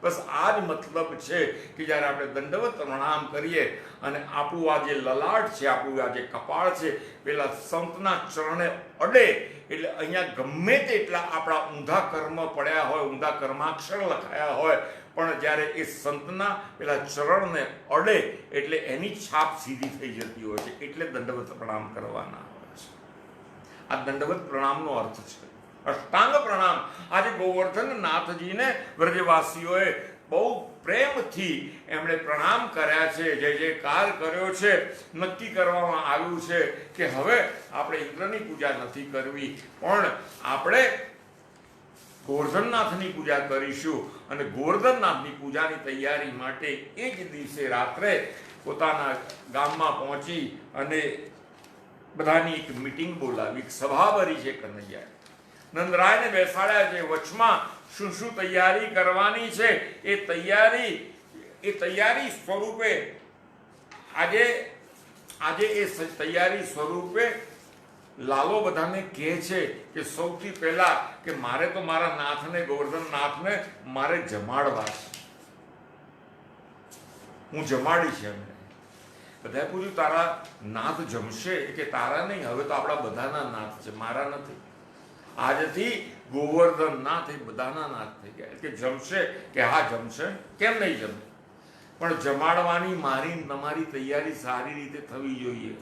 બસ આ જ મતલબ છે કે જ્યારે આપણે દંડવત પ્રણામ કરીએ અને આપણું આ જે લલાટ છે, આપણું આ જે કપાળ છે, પેલા સંતના ચરણે અડે એટલે અહીંયા ગમે તેટલા આપણા ઊંધા કર્મ પડ્યા હોય, ઊંધા કર્માક્ષર લખાયા હોય, પણ જ્યારે એ સંતના પેલા ચરણને અડે એટલે એની છાપ સીધી થઈ જતી હોય છે. એટલે દંડવત પ્રણામ કરવાના હોય છે. આ દંડવત પ્રણામનો અર્થ છે. અષ્ટાંગ પ્રણામ આજે ગોવર્ધન નાથજીને વ્રજવાસીઓએ બહુ પ્રેમથી એમણે પ્રણામ કર્યા છે, જય જયકાર કર્યો છે. નક્કી કરવામાં આવ્યું છે કે હવે આપણે ઇન્દ્રની પૂજા નથી કરવી, પણ આપણે ગોવર્ધનનાથની પૂજા કરીશું. અને ગોવર્ધનનાથની પૂજાની તૈયારી માટે એ જ દિવસે રાત્રે પોતાના ગામમાં પહોંચી અને બધાની એક મિટિંગ બોલાવી, એક સભા ભરી છે કનૈયાએ. નંદરાયને બેસાડ્યા છે. વચમાં શું શું તૈયારી કરવાની છે એ તૈયારી સ્વરૂપે આજે એ તૈયારી સ્વરૂપે લાલો બધાને કહે છે કે સૌથી પહેલા કે મારે તો મારા નાથને, ગોવર્ધન નાથને મારે જમાડવા છે. હું જમાડીશ એમને. બધાએ પૂછ્યું તારા નાથ જમશે? કે તારા નહીં, હવે તો આપણા બધાના નાથ છે, મારા નથી. આજથી ગોવર્ધન નાથ એ બધાના નાથ થઈ ગયા. કે જમશે? કે હા જમશે. કેમ નહીં જમે? પણ જમાડવાની મારી તમારી તૈયારી સારી રીતે થવી જોઈએ.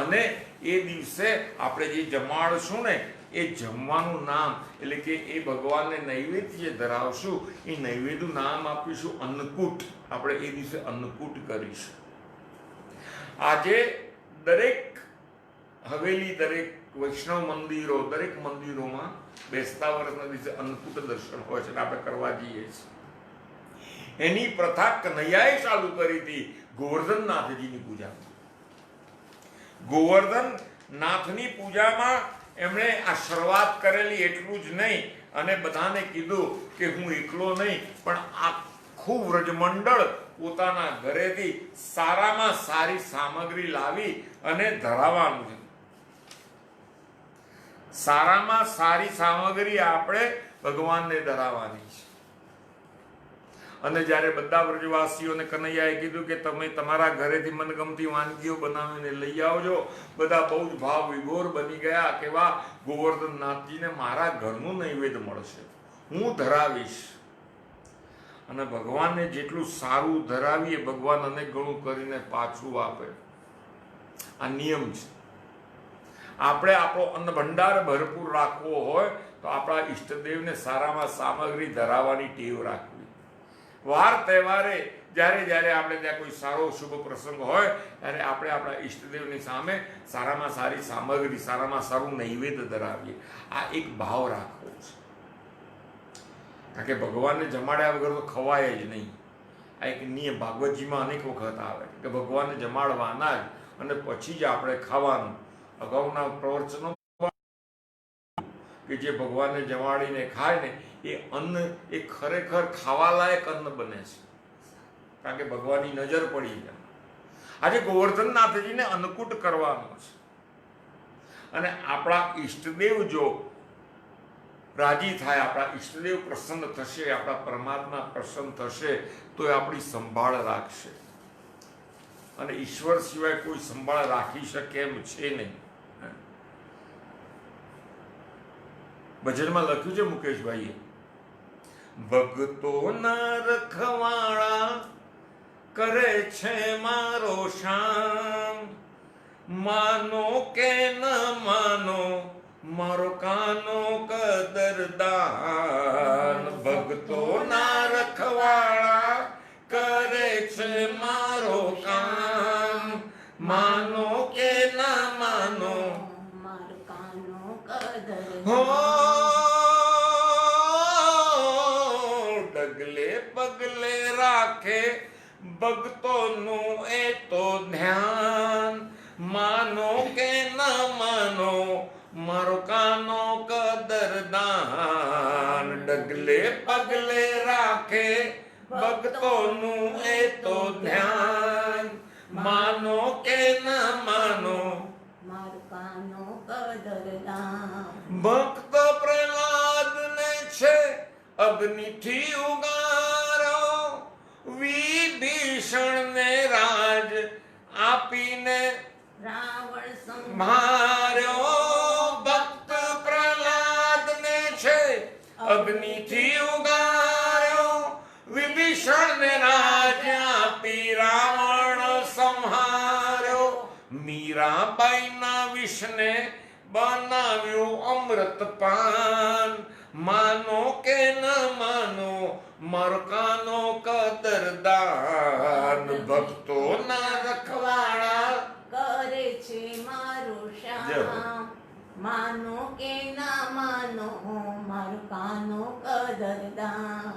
અને એ દિવસે આપણે જે જમાડશું ને એ જમવાનું નામ એટલે કે એ ભગવાનને નૈવેદ્ય ધરાવશું, એ નૈવેદ્યનું નામ આપીશું અન્નકૂટ. આપણે એ દિવસે અન્નકૂટ કરીશું. આજે દરેક હવેલી, દરેક વૈષ્ણવ મંદિરો, દરેક મંદિરોમાં બેસતા વર્ષના દિવસે અન્નકૂટ દર્શન હોય છે, આપણે કરવા જઈએ છીએ. એની પ્રથા કનૈયાએ ચાલુ કરી હતી ગોવર્ધનનાથજીની પૂજામાં. ગોવર્ધનનાથની પૂજામાં એમણે આ શરૂઆત કરેલી. એટલું જ નહીં, અને બધાને કીધું કે હું એકલો નહીં પણ આખું વ્રજમંડળ પોતાના ઘરેથી સારામાં સારી સામગ્રી લાવી અને ધરાવવાનું છે. સારામાં સારી સામગ્રી આપણે ભગવાનને ધરાવવાની છે. અને જ્યારે બધા વ્રજવાસીઓને કનૈયાએ કીધું કે તમે તમારા ઘરેથી મનગમતી વાનગીઓ બનાવીને લઈ આવજો, બધા બહુ જ ભાવ વિભોર બની ગયા. કેવા? ગોવર્ધનનાથજીને મારા ઘરનું નૈવેદ્ય મળશે, હું ધરાવીશ. અને ભગવાનને જેટલું સારું ધરાવીએ ભગવાન અનેક ગણું કરીને પાછું આપે. આ નિયમ છે. આપણે આપણો અન્ન ભંડાર ભરપૂર રાખવો હોય તો આપણા ઈષ્ટદેવને સારામાં સામગ્રી ધરાવવાની ટેવ રાખવી. વાર તહેવારે જ્યારે આપણે ત્યાં કોઈ સારો શુભ પ્રસંગ હોય ત્યારે આપણે આપણા ઈષ્ટદેવની સામે સારામાં સારી સામગ્રી, સારામાં સારું નૈવેદ્ય ધરાવીએ. આ એક ભાવ રાખવો છે. કારણ કે ભગવાનને જમાડ્યા વગર તો ખવાય જ નહીં. આ એક નિયમ ભાગવતજીમાં અનેક વખત આવે કે ભગવાનને જમાડવાના જ અને પછી જ આપણે ખાવાનું. અગાઉના પ્રવચનો કે જે ભગવાનને જમાડીને ખાય ને એ અન્ન એ ખરેખર ખાવાલાયક અન્ન બને છે. કારણ કે ભગવાનની નજર પડી જાય. આજે ગોવર્ધનનાથજીને અન્નકૂટ કરવાનો છે. અને આપણા ઈષ્ટદેવ જો રાજી થાય, આપણા ઈષ્ટદેવ પ્રસન્ન થશે, આપણા પરમાત્મા પ્રસન્ન થશે તો એ આપણી સંભાળ રાખશે. અને ઈશ્વર સિવાય કોઈ સંભાળ રાખી શકે એમ છે નહીં. ભજનમાં લખ્યું છે મુકેશભાઈએ, ભક્તોના રખવાળા કરે છે મારો શામ, માનો કે ન માનો મારો કાનો કદરદાન. ભક્તોના રખવાળા કરે છે મારો કામ, માનો કે ના માનો મારો કાનો કદર. હો ડગલે પગલે રાખે ભક્તોનું એ તો ધ્યાન, માનો કે ના માનો મારો કાનો કદરદાન. ડગલે પગલે રાખે ભક્તોનું એ તો ધ્યાન, માનો કે ના માનો મારો કાનો કદરદાન. ભક્ત પ્રહલાદ ને છે અગ્નિથી ઉગારો, વિભીષણ ને રાજ આપીને રાવણ સંભાર્યો. ભક્ત મીરાબાઈના વિષને બનાવ્યું અમૃત પાન. માનો કે ન માનો મરકાનો કદરદાન, ભક્તોના રખવાળા કરે છે મારું શ્યામ. માનો કે ના માનો મારું કાનો કદરદાન.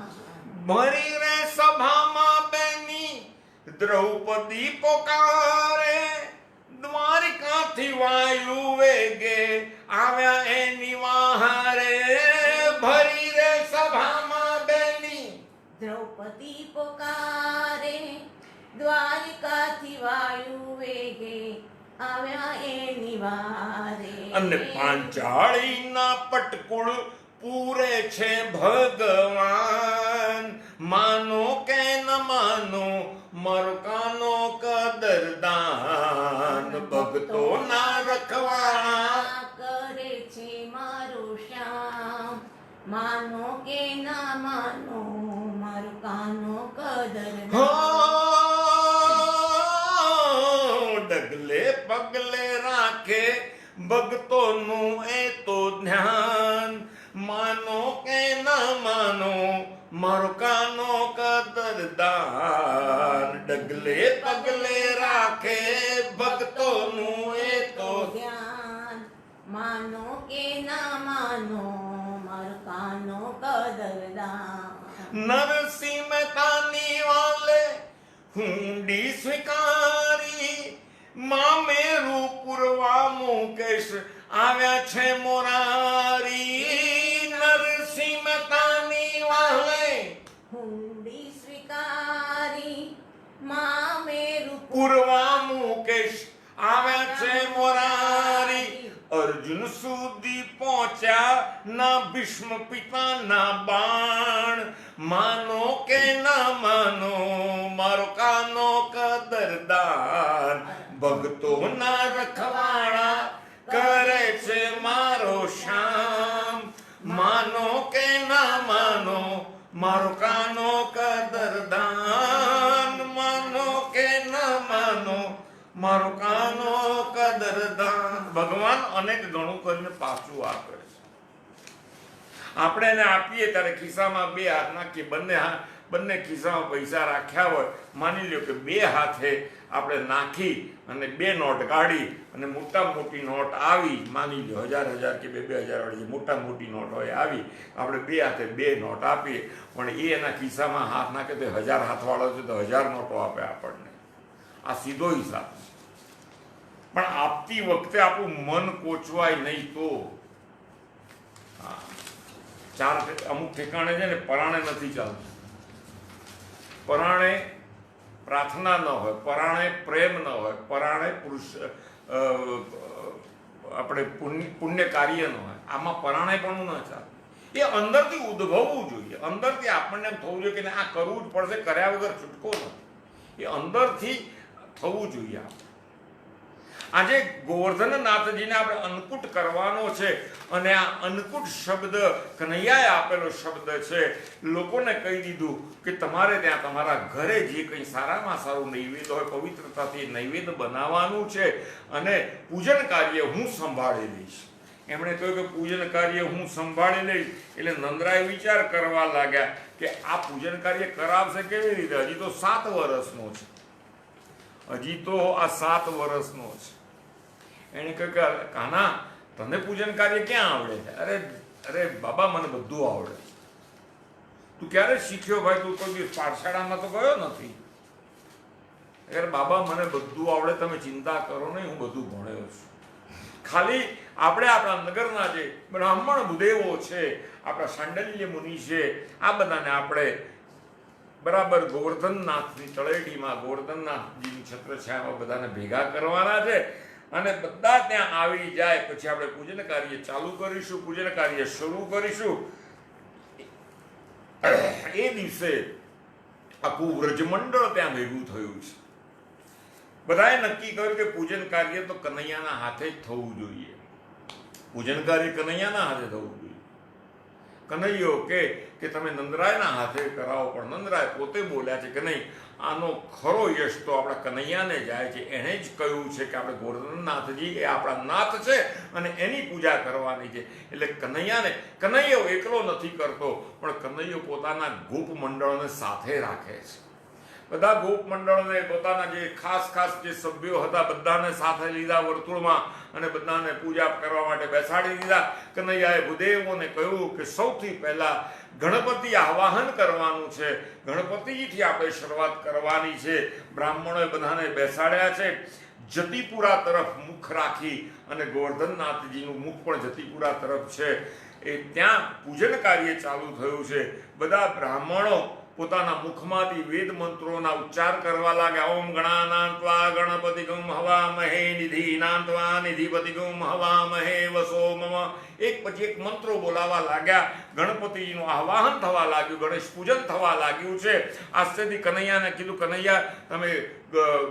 ભરી રે સભામાં બેની દ્રૌપદી પોકારે, દ્વારિકાથી વાયુ વેગે આવ્યા એની વહારે. ભરી રે સભામાં બેની દ્રૌપદી પોકારે, દ્વારિકાથી વાયુ વેગે આવ્યા એની વારે. અને પાંચાળીના પટકુળ પૂરે છે ભગવાન. માનો કે ન માનો મરકાનો કદરદાન, ભક્તોના રખવાળા કરે છે મારું શ્યામ. માનો કે ના માનો મારું કાનો કદરદાન. હો, ડગલે પગલે રાખે ભક્તોનું એ તો ધ્યાન. માનો કે ન માનો મરકાનો કદરદાન, ડગલે પગલે રાખે ભક્તોનું એ તો ધ્યાન. માનો કે ના માનો મારું કાનો કદરદાન. નરસિંહ મહેતાની વાલે હુંડી સ્વીકારી, મામેરું પૂરવા મુકેશ આવ્યા છે મોરારી. નરસિંહ મહેતાની વાલે હુંડી સ્વીકારી, મામેરું પૂરવા મુકેશ આવ્યા છે મોરારી. અર્જુન સુધી પહોંચ્યા ના ભીષ્મ પિતાના બાણ. માનો કે ના માનો મારો કાનો કદરદાન, ભક્તોના રખવાળા કરે છે મારો શ્યામ. માનો કે ના માનો મારો કાનો કદરદાન, માનો કે ના માનો મારો કાનો કદરદાન. ભગવાન અનેક ગણું કરીને પાછું આપે છે. આપણે એને આપીએ ત્યારે ખિસ્સામાં બે હાથ નાખીએ. બંને ખિસ્સામાં પૈસા રાખ્યા હોય, માની લ્યો કે બે હાથે આપણે નાખી અને બે નોટ કાઢી અને મોટા મોટી નોટ આવી, માની લ્યો 1000 કે 2000 વાળી મોટા મોટી નોટ હોય આવી, આપણે બે હાથે બે નોટ આપીએ, પણ એ એના ખિસ્સામાં હાથ નાખે તો 1000 હાથવાળો છે તો 1000 નોટો આપે આપણને. આ સીધો હિસાબ. પણ આપતી વખતે આપણું મન કોચવાય નહીં તો. ચાર અમુક ઠેકાણે છે ને પરાણે નથી ચાલતું. પરાણે પ્રાર્થના ન હોય, પરાણે પ્રેમ ન હોય, પરાણે પુરુષ આપણે પુણ્ય કાર્ય ન હોય, આમાં પરાણે પણ ન ચાલે. એ અંદરથી ઉદ્ભવવું જોઈએ. અંદરથી આપણને એમ થવું જોઈએ કે આ કરવું જ પડશે, કર્યા વગર છૂટકો નથી. એ અંદરથી થવું જોઈએ. આજે ગોવર્ધનનાથજીને આપણે અન્નકૂટ કરવાનો છે અને આ અન્નકૂટ શબ્દ કનૈયાએ આપેલો શબ્દ છે. લોકોને કહી દીધું કે તમારે ત્યાં તમારા ઘરે જે કંઈ સારામાં સારું નૈવેદ્ય હોય, પવિત્રતાથી નૈવેદ્ય બનાવવાનું છે અને પૂજન કાર્ય હું સંભાળી લઈશ. એમણે કહ્યું કે પૂજન કાર્ય હું સંભાળી લઈશ. એટલે નંદરાય વિચાર કરવા લાગ્યા કે આ પૂજન કાર્ય કરાવશે કેવી રીતે? હજી તો 7 વર્ષનો છે. હજી તો આ 7 વર્ષનો છે. એને કહ્યું કે કાના, તને પૂજન કાર્ય ક્યાં આવડે છે? અરે બાબા, મને બધું આવડે. તું ક્યારે શીખ્યો ભાઈ? તું કોઈ દિવસ પાઠશાળામાં તો ગયો નથી. અરે બાબા, મને બધું આવડે, તમે ચિંતા કરો નહીં, હું બધું ભણ્યો છું. ખાલી આપણે આપણા નગરના જે બ્રાહ્મણ ભૂદેવો છે, આપણા સાંડલ્ય મુનિ છે, આ બધાને આપણે બરાબર ગોવર્ધનનાથની તળેટીમાં ગોવર્ધનનાથજીની છત્રછાયામાં બધાને ભેગા કરવાના છે અને બધા ત્યાં આવી જાય પછી આપણે પૂજન કાર્ય ચાલુ કરીશું, પૂજન કાર્ય શરૂ કરીશું. એ દિવસે આખું વ્રજમંડળ ત્યાં ભેગું થયું છે. બધાએ નક્કી કર્યું કે પૂજન કાર્ય તો કનૈયાના હાથે જ થવું જોઈએ. પૂજન કાર્ય કનૈયાના હાથે થવું જોઈએ. કનૈયો કે તમે નંદરાયના હાથે કરાવો, પણ નંદરાય પોતે બોલ્યા છે કે નહીં, આનો ખરો યશ તો આપણા કનૈયાને જાય છે. એણે જ કહ્યું છે કે આપણે ગોવર્ધનનાથજી એ આપણા નાથ છે અને એની પૂજા કરવાની છે. એટલે કનૈયો એકલો નથી કરતો, પણ કનૈયો પોતાના ગોપ મંડળને સાથે રાખે છે. બધા ગોપ મંડળને પોતાના જે ખાસ જે સભ્યો હતા બધાને સાથે લીધા વર્તુળમાં અને બધાને પૂજા કરવા માટે બેસાડી દીધા. કનૈયાએ ભૂદેવોને કહ્યું કે સૌથી પહેલા ગણપતિ આવાહન કરવાનું છે, ગણપતિજીથી આપણે શરૂઆત કરવાની છે. બ્રાહ્મણોએ બધાને બેસાડ્યા છે. જતીપુરા તરફ મુખ રાખી, અને ગોવર્ધનનાથજીનું મુખ પણ જતીપુરા તરફ છે. એ ત્યાં પૂજન કાર્ય ચાલુ થયું છે. બધા બ્રાહ્મણો પોતાના મુખમાંથી વેદ મંત્રોના ઉચ્ચાર કરવા લાગ્યા. ઓમ ગણાનાન્ત્વા ગણપતિગમ હવામહે નિધિનાન્ત્વા નિધિપતિગમ હવામહે વસો મમ. એક પછી એક મંત્રો બોલાવા લાગ્યા. ગણપતિજીનું આવાહન થવા લાગ્યું, ગણેશ પૂજન થવા લાગ્યું છે. આશ્ચર્યથી કનૈયાને કીધું, કનૈયા તમે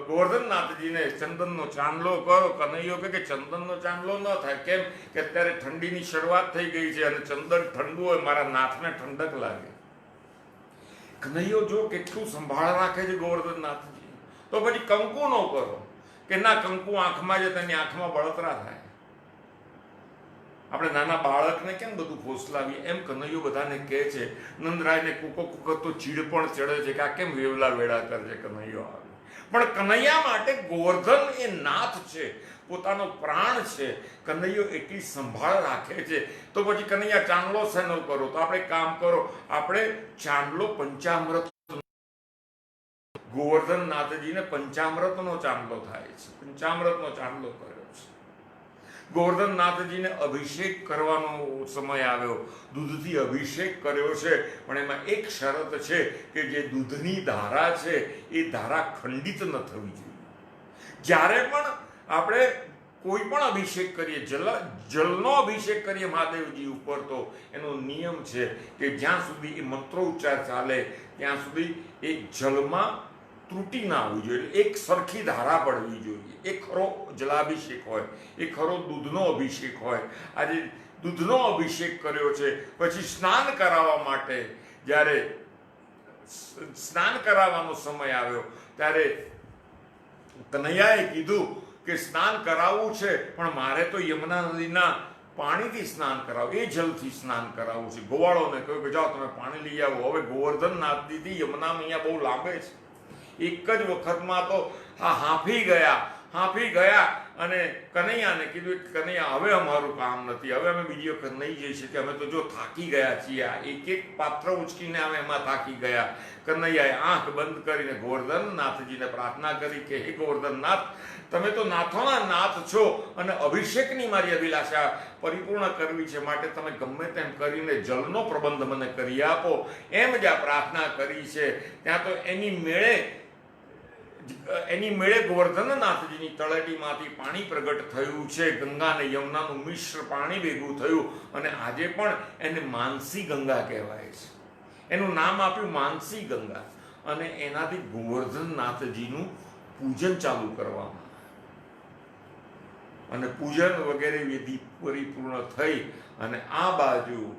ગોવર્ધનનાથજીને ચંદનનો ચાંદલો કરો. કનૈયો કે ચંદનનો ચાંદલો ન થાય. કેમ કે અત્યારે ઠંડીની શરૂઆત થઈ ગઈ છે અને ચંદન ઠંડુ હોય, મારા નાથને ઠંડક લાગે. કનૈયો જો કેટલું સંભાળ રાખે છે ગોવર્ધનનાથજી. તો પછી કંકુ ન કરો કે ના, કંકુ આંખમાં જ તેની આંખમાં બળતરા થાય. આપણે નાના બાળકને કેમ બધું ફોસલાવીએ, એમ કનૈયો બધાને કહે છે. નંદરાયને કૂકો તો ચીડ પણ ચડે છે કે આ કેમ વેવલા વેળા કરે છે કનૈયો આવે. પણ કનૈયા માટે ગોવર્ધન એ નાથ છે, પોતાનો પ્રાણ છે. કનૈયો એટલી સંભાળ રાખે છે. તો પછી કનૈયા ચાંદલો શેનો કરો? તો આપણે કામ કરો, આપણે ચાંદલો પંચામૃત, ગોવર્ધનનાથજીને પંચામૃતનો ચાંદલો થાય છે, પંચામૃતનો ચાંદલો કર્યો છે. ગોવર્ધનનાથજીને અભિષેક કરવાનો સમય આવ્યો, દૂધથી અભિષેક કર્યો છે. પણ એમાં એક શરત છે કે જે દૂધની ધારા છે એ ધારા ખંડિત ન થવી જોઈએ. જ્યારે પણ આપણે કોઈ પણ અભિષેક કરીએ, જલનો અભિષેક કરીએ મહાદેવજી ઉપર, તો એનો નિયમ છે કે જ્યાં સુધી એ મંત્રોચ્ચાર ચાલે ત્યાં સુધી એ જલમાં ત્રુટિ ના આવવી જોઈએ, એક સરખી ધારા પડવી જોઈએ. એ ખરો જલાભિષેક હોય, એ ખરો દૂધનો અભિષેક હોય. આજે દૂધનો અભિષેક કર્યો છે. પછી સ્નાન કરાવવા માટે જ્યારે સ્નાન કરાવવાનો સમય આવ્યો ત્યારે કનૈયાએ કીધું કે સ્નાન કરાવવું છે, પણ મારે તો યમુના નદીના પાણીથી સ્નાન કરાવું, એ જલથી સ્નાન કરાવવું છે. ગોવાળોને કહ્યું કે જાઓ તમે પાણી લઈ આવો. હવે ગોવર્ધનનાથજીથી યમુના અહીંયા બહુ લાંબે છે. એક જ વખતમાં તો હાંફી ગયા અને કનૈયાને કીધું કે કનૈયા હવે અમારું કામ નથી, હવે અમે બીજી વખત નહીં જઈ શકીએ, અમે તો જો થાકી ગયા છીએ. આ એક પાત્ર ઉચકીને અમે એમાં થાકી ગયા. કનૈયાએ આંખ બંધ કરીને ગોવર્ધનનાથજીને પ્રાર્થના કરી કે હે ગોવર્ધનનાથ, તમે તો નાથોના નાથ છો અને અભિષેકની મારી અભિલાષા પરિપૂર્ણ કરવી છે, માટે તમે ગમે તેમ કરીને જલનો પ્રબંધ મને કરી આપો. એમ જ આ પ્રાર્થના કરી છે. ત્યાં તો એની મેળે ગોવર્ધનનાથજીની તળેટીમાંથી પાણી પ્રગટ થયું છે. ગંગા અને યમુનાનું મિશ્ર પાણી ભેગું થયું અને આજે પણ એને માનસી ગંગા કહેવાય છે. એનું નામ આપ્યું માનસી ગંગા. અને એનાથી ગોવર્ધનનાથજીનું પૂજન ચાલુ કરવામાં અને પૂજન વગેરે વિધિ પરિપૂર્ણ થઈ અને આ બાજુ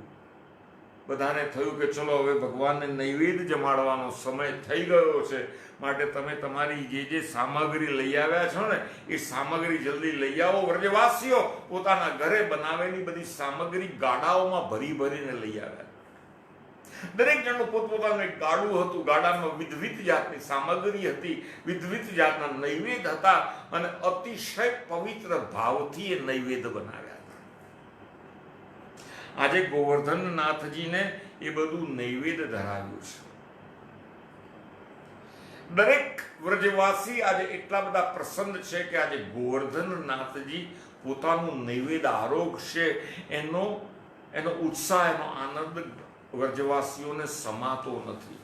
બધાને થયું કે ચલો હવે ભગવાનને નૈવેદ્ય જમાડવાનો સમય થઈ ગયો છે, માટે તમે તમારી જે સામગ્રી લઈ આવ્યા છો ને એ સામગ્રી જલ્દી લઈ આવો. વ્રજવાસીઓ પોતાના ઘરે બનાવેલી બધી સામગ્રી ગાડાઓમાં ભરીને લઈ આવ્યા. દરેક જણનું પોતપોતાનું એક ગાડું હતું. ગાડામાં વિધવિધ જાતની સામગ્રી હતી, વિધવિધ જાતના નૈવેદ્ય હતા અને અતિશય પવિત્ર ભાવથી એ નૈવેદ્ય બનાવ્યા હતા. આજે ગોવર્ધનનાથજીને એ બધું નૈવેદ્ય ધરાવ્યું છે. દરેક વ્રજવાસી આજે એટલા બધા પ્રસન્ન છે કે આજે ગોવર્ધનનાથજી પોતાનું નૈવેદ્ય આરોગશે. એનો ઉત્સાહ, એનો આનંદ વ્રજવાસીઓને સમાતો નથી.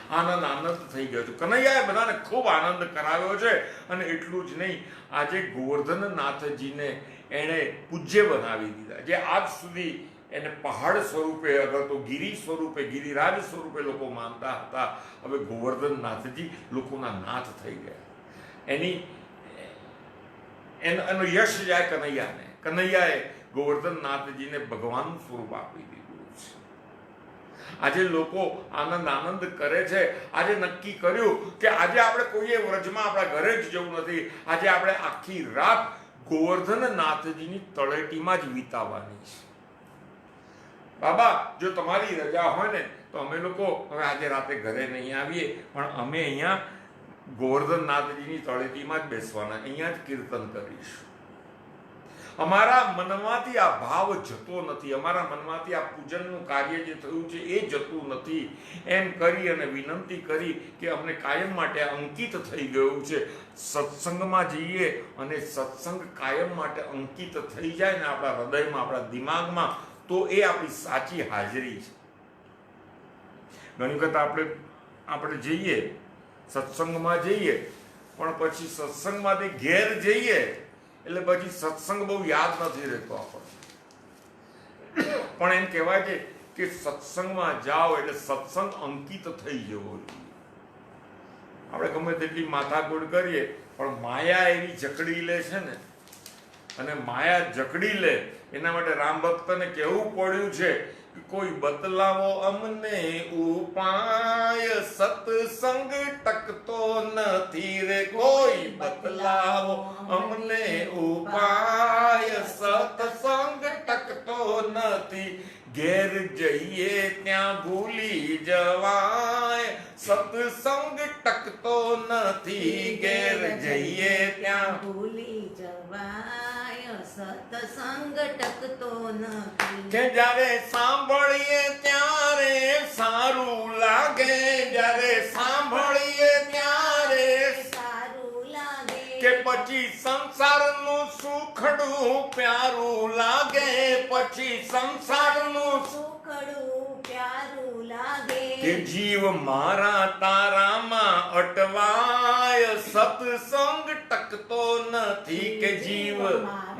આનંદ થઈ ગયો છે. કનૈયાએ બધાને ખૂબ આનંદ કરાવ્યો છે. અને એટલું જ નહીં, આજે ગોવર્ધનનાથજીને એણે પૂજ્ય બનાવી દીધા. જે આજ સુધી એને પહાડ સ્વરૂપે, અગર તો ગિરી સ્વરૂપે, ગિરિરાજ સ્વરૂપે લોકો માનતા હતા, હવે ગોવર્ધનનાથજી લોકોના નાથ થઈ ગયા. એનો યશ જાય કનૈયાને. કનૈયાએ ગોવર્ધનનાથજીને ભગવાનનું સ્વરૂપ આપી દીધું છે. આજે લોકો આનંદ કરે છે. આજે નક્કી કર્યું કે આજે આપણે કોઈએ વ્રજમાં આપણા ઘરે જ જવું નથી. આજે આપણે આખી રાત ગોવર્ધનનાથજીની તળેટીમાં જ વિતાવવાની છે. બાબા, જો તમારી રજા હોય ને તો અમે લોકો હવે આજે રાતે ઘરે નહીં આવીએ, પણ અમે અહીંયા ગોવર્ધનનાથજીની તળેટીમાં જ બેસવાના, અહીંયા જ કીર્તન કરીશું. અમારા મનમાંથી આ ભાવ જતો નથી, અમારા મનમાંથી આ પૂજનનું કાર્ય જે થયું છે એ જતું નથી, એમ કરી અને વિનંતી કરી કે અમને કાયમ માટે અંકિત થઈ ગયું છે. સત્સંગમાં જઈએ અને સત્સંગ કાયમ માટે અંકિત થઈ જાય ને આપણા હૃદયમાં, આપણા દિમાગમાં, તો એ આપણી સાચી હાજરી છે. ઘણી વખત આપણે જઈએ, સત્સંગમાં જઈએ, પણ પછી સત્સંગમાંથી ઘેર જઈએ એટલે પછી સત્સંગ બહુ યાદ નથી રહેતો આપણને. પણ એમ કહેવાય છે કે સત્સંગમાં જાઓ એટલે સત્સંગ અંકિત થઈ જવો જોઈએ. આપણે ગમે તેટલી માથાકૂટ કરીએ પણ માયા એવી જકડી લે છે ને, અને માયા જકડી લે એના માટે રામ ભક્તને કહેવું પડ્યું છે કે કોઈ બતલાવો અમને ઉપાય, સત્સંગ ટકતો નથી રે. કોઈ બતલાવો અમને ઉપાય, સત્સંગ ટકતો નથી. ઘેર જઈએ ત્યાં ભૂલી જવાય, સત્સંગ ટકતો નથી. ઘેર જઈએ ત્યાં ભૂલી જવાય, સત્સંગ ટકતો નથી. કે જ્યારે સાંભળીએ ત્યારે સારું લાગે, જ્યારે સાંભળીએ ત્યારે સારું લાગે. કે પછી સંસારનું સુખડું પ્યારું લાગે, પછી સંસારનું સુખડું પ્યારું લાગે. કે જીવ મારા તારામાં અટવાય, સત્સંગ ટકતો નથી. કે જીવ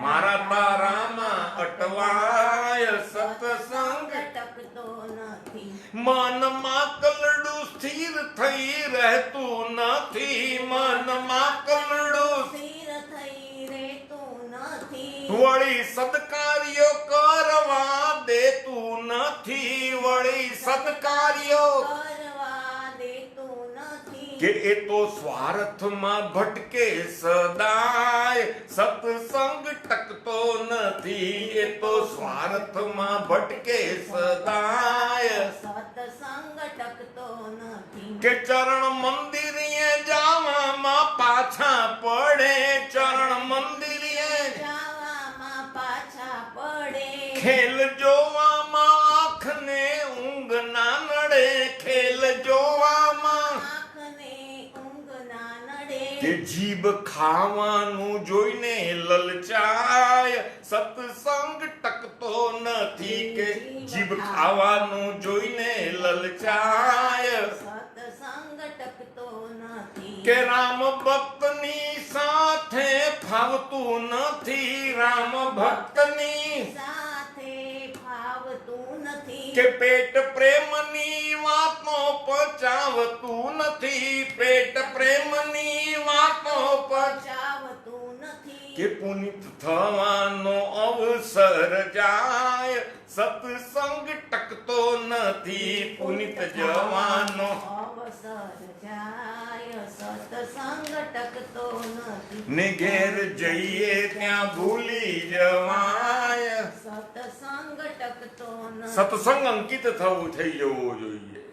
મારા તારામાં અટવાય, સત્સંગ ટકતો નથી. મનમાં કલડું સ્થિર થઈ રહેતું નથી, મનમાં કલડું સ્થિર થઈ રહેતું નથી. વળી સદકાર્યો કરવા દેતું નથી, વળી સદકાર્યો કરવા દેતું નથી. કે એ તો સ્વાર્થમાં ભટકે સદાય, સત્સંગ ટકતો નથી. એ તો સ્વાર્થમાં ભટકે સદાય, સત્સંગ ટકતો નથી. કે ચરણ મંદિરે જાવામાં પાછા પડે, ચરણ મંદિરે જાવામાં પાછા પડે. ખેલ જોવામાં આંખને ઊંઘ ના નડે, ખેલ જોવામાં આંખને ઊંઘ ના નડે. કે જીભ ખાવાનું જોઈને લલચાય, સત્સંગ ટકતો નથી. કે જીભ ખાવાનું જોઈને લલચાય, સત્સંગ ટકતો નથી. કે રામ ભક્તની સાથે ફાવતું નથી, રામ ભક્તની સાથે ફાવતું નથી. કે પેટ પ્રેમની વાતો પચાવતું નથી, પેટ પ્રેમની વાતો પચાવતું નથી. કે પુનિત થવાનો અવસર જાય, સત્સંગ ટકતો નથી. પુનિત જવાનો અવસર જાય, સત્સંગ ટકતો નથી. ને ઘેર જઈએ ત્યાં ભૂલી જવાય. સત્સંગ ટકતો નથી. સત્સંગ અંકિત થવું થઈ જવો જોઈએ.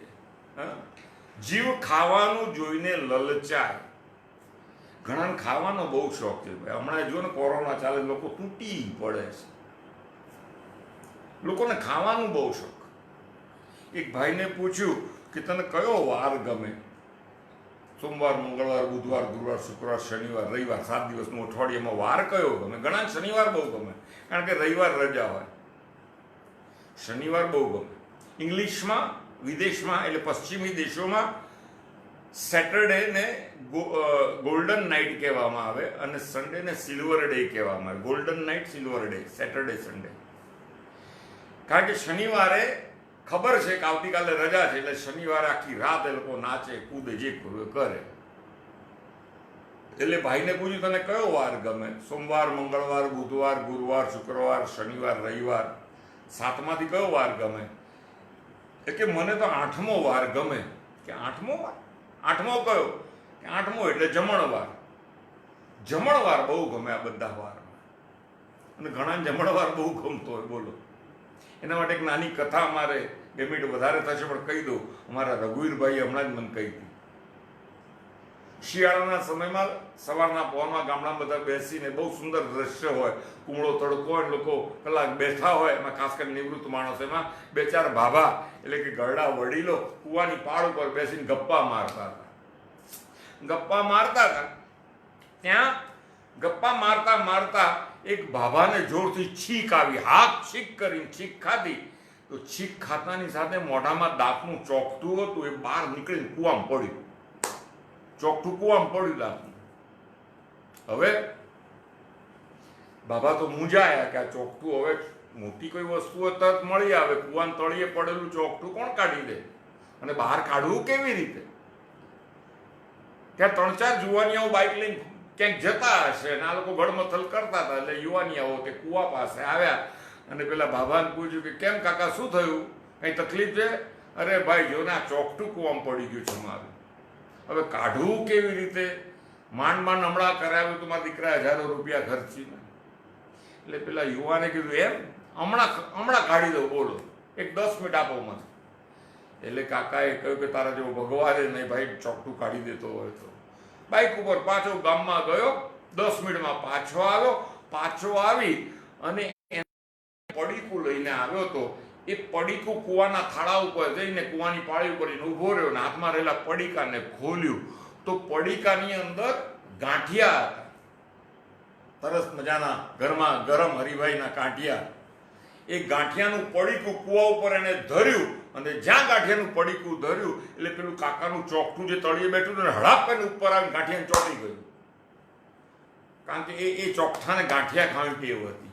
હા? જીવ ખાવાનું જોઈને લલચાય. ઘણાને ખાવાનો બહુ શોખ છે ભાઈ. હમણાં જો ને કોરોના ચાલે, લોકો તૂટી પડે છે. લોકોને ખાવાનું બહુ શોખ. એક ભાઈને પૂછ્યું કે તને કયો વાર ગમે? સોમવાર, મંગળવાર, બુધવાર, ગુરુવાર, શુક્રવાર, શનિવાર, રવિવાર, 7 દિવસનું અઠવાડિયામાં વાર કયો ગમે? ઘણા શનિવાર બહુ ગમે, કારણ કે રવિવાર રજા હોય. શનિવાર બહુ ગમે. ઇંગ્લિશમાં, વિદેશમાં એટલે પશ્ચિમી દેશોમાં સેટરડેને ગોલ્ડન નાઇટ કહેવામાં આવે અને સન્ડેને સિલ્વર ડે કહેવામાં આવે. Golden night, silver day, Saturday, Sunday. કારણ કે શનિવારે ખબર છે કે આવતીકાલે રજા છે, એટલે શનિવારે આખી રાત એ લોકો નાચે, કૂદે, જે કરે. એટલે ભાઈને પૂછ્યું તને કયો વાર ગમે? સોમવાર, મંગળવાર, બુધવાર, ગુરુવાર, શુક્રવાર, શનિવાર, રવિવાર, 7માંથી કયો વાર ગમે? એ કે મને તો 8મો વાર ગમે. કે 8મો વાર? 8મો કયો? કે 8મો એટલે જમણવાર. જમણવાર બહુ ગમે આ બધા વારમાં. અને ઘણા જમણવાર બહુ ગમતો હોય. બોલો, એના માટે એક નાની કથા, અમારે 2 મિનિટ વધારે થશે પણ કહી દઉં. અમારા રઘુવીરભાઈ હમણાં જ મને કહી હતી. શિયાળાના સમયમાં સવારના પહોરમાં ગામડામાં બધા બેસીને બહુ સુંદર દ્રશ્ય હોય, કુમળો તડકો હોય, લોકો કલાક બેઠા હોય, એમાં ખાસ કરીને નિવૃત્ત માણસો, એમાં 2-4 ભાભા એટલે કે ગરડા વડીલો કૂવાની પાળ ઉપર બેસીને ગપ્પા મારતા હતા. ત્યાં ગપ્પા મારતા મારતા એક ભાભાને જોરથી છીંક આવી. હાક છીંક કરીને છીંક ખાધી તો છીંક ખાતાની સાથે મોઢામાં દાંતનું ચોકઠું હતું, એ બહાર નીકળીને કૂવામાં પડ્યું. ચોકઠું કૂવામાં પડ્યું દાંતનું. હવે બાબા તો મૂંઝાયા કે આ ચોકઠું હવે મોટી કોઈ વસ્તુ તરત મળી આવે, કૂવાના તળિયે પડેલું ચોકઠું કોણ કાઢી દે, અને બહાર કાઢવું કેવી રીતે? ત્યાં 3-4 જુવાનિયાઓ બાઇક લઈને ક્યાંક જતા હશે અને આ લોકો ગળમથલ કરતા હતા. એટલે યુવાનિયાઓ તે કૂવા પાસે આવ્યા અને પેલા બાબાને પૂછ્યું કે કેમ કાકા, શું થયું, કઈ તકલીફ છે? અરે ભાઈ જો ને, આ ચોકઠું કૂવામાં પડી ગયું છે મારું, હવે કાઢવું કેવી રીતે? માંડ હમણાં કરાવ્યું તો મારા દીકરા હજારો રૂપિયા ખર્ચીને. એટલે પેલા યુવાને કીધું એમ, હમણાં કાઢી દઉં, બોલો, એક 10 મિનિટ આપો મને. એટલે કાકાએ કહ્યું કે તારા જેવો ભગવાન નહીં ભાઈ, ચોકઠું કાઢી દેતો હોય તો. બાઇક ઉપર પાછો ગામમાં ગયો, 10 મિનિટમાં પાછો આવ્યો. પાછો આવી અને પડીકું લઈને આવ્યો તો એ પડીકું કૂવાના થાળા ઉપર જઈને કૂવાની પાળી ઉપર ઊભો રહ્યો ને હાથમાં રહેલા પડીકાને ખોલ્યું તો પડીકાની અંદર ગાંઠિયા હતા. સરસ મજાના ગરમ હરિભાઈના ગાંઠિયા. એ ગાંઠિયાનું પડીકું કૂવા ઉપર એને ધર્યું અને જ્યાં ગાંઠિયાનું પડીકું ધર્યું એટલે પેલું કાકાનું ચોકઠું જે તળિયે બેઠું ને હળાપ કરીને ઉપર આવીને ગાંઠિયાને ચોંટી ગયું. કારણ કે એ ચોકઠાને ગાંઠિયા ખાવાની ટેવ હતી.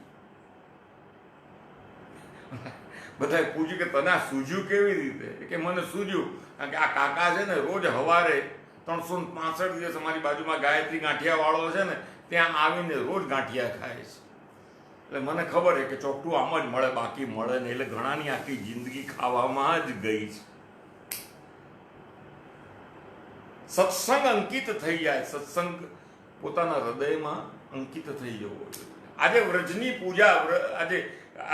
બધાએ પૂછ્યું કે તને આ સૂજ્યું કેવી રીતે? કે મને સૂજ્યું કારણ કે આ કાકા છે ને રોજ સવારે 365 દિવસ અમારી બાજુમાં ગાયત્રી ગાંઠિયા વાળો છે ને ત્યાં આવીને રોજ ગાંઠિયા ખાય છે. એટલે મને ખબર છે કે ચોકઠું આમ જ મળે, બાકી મળે નહીં. એટલે ઘણાની આખી જિંદગી ખાવામાં જ ગઈ છે. સત્સંગ અંકિત થઈ જાય, સત્સંગ પોતાના હૃદયમાં અંકિત થઈ જવો જોઈએ. આજે વ્રજની પૂજા,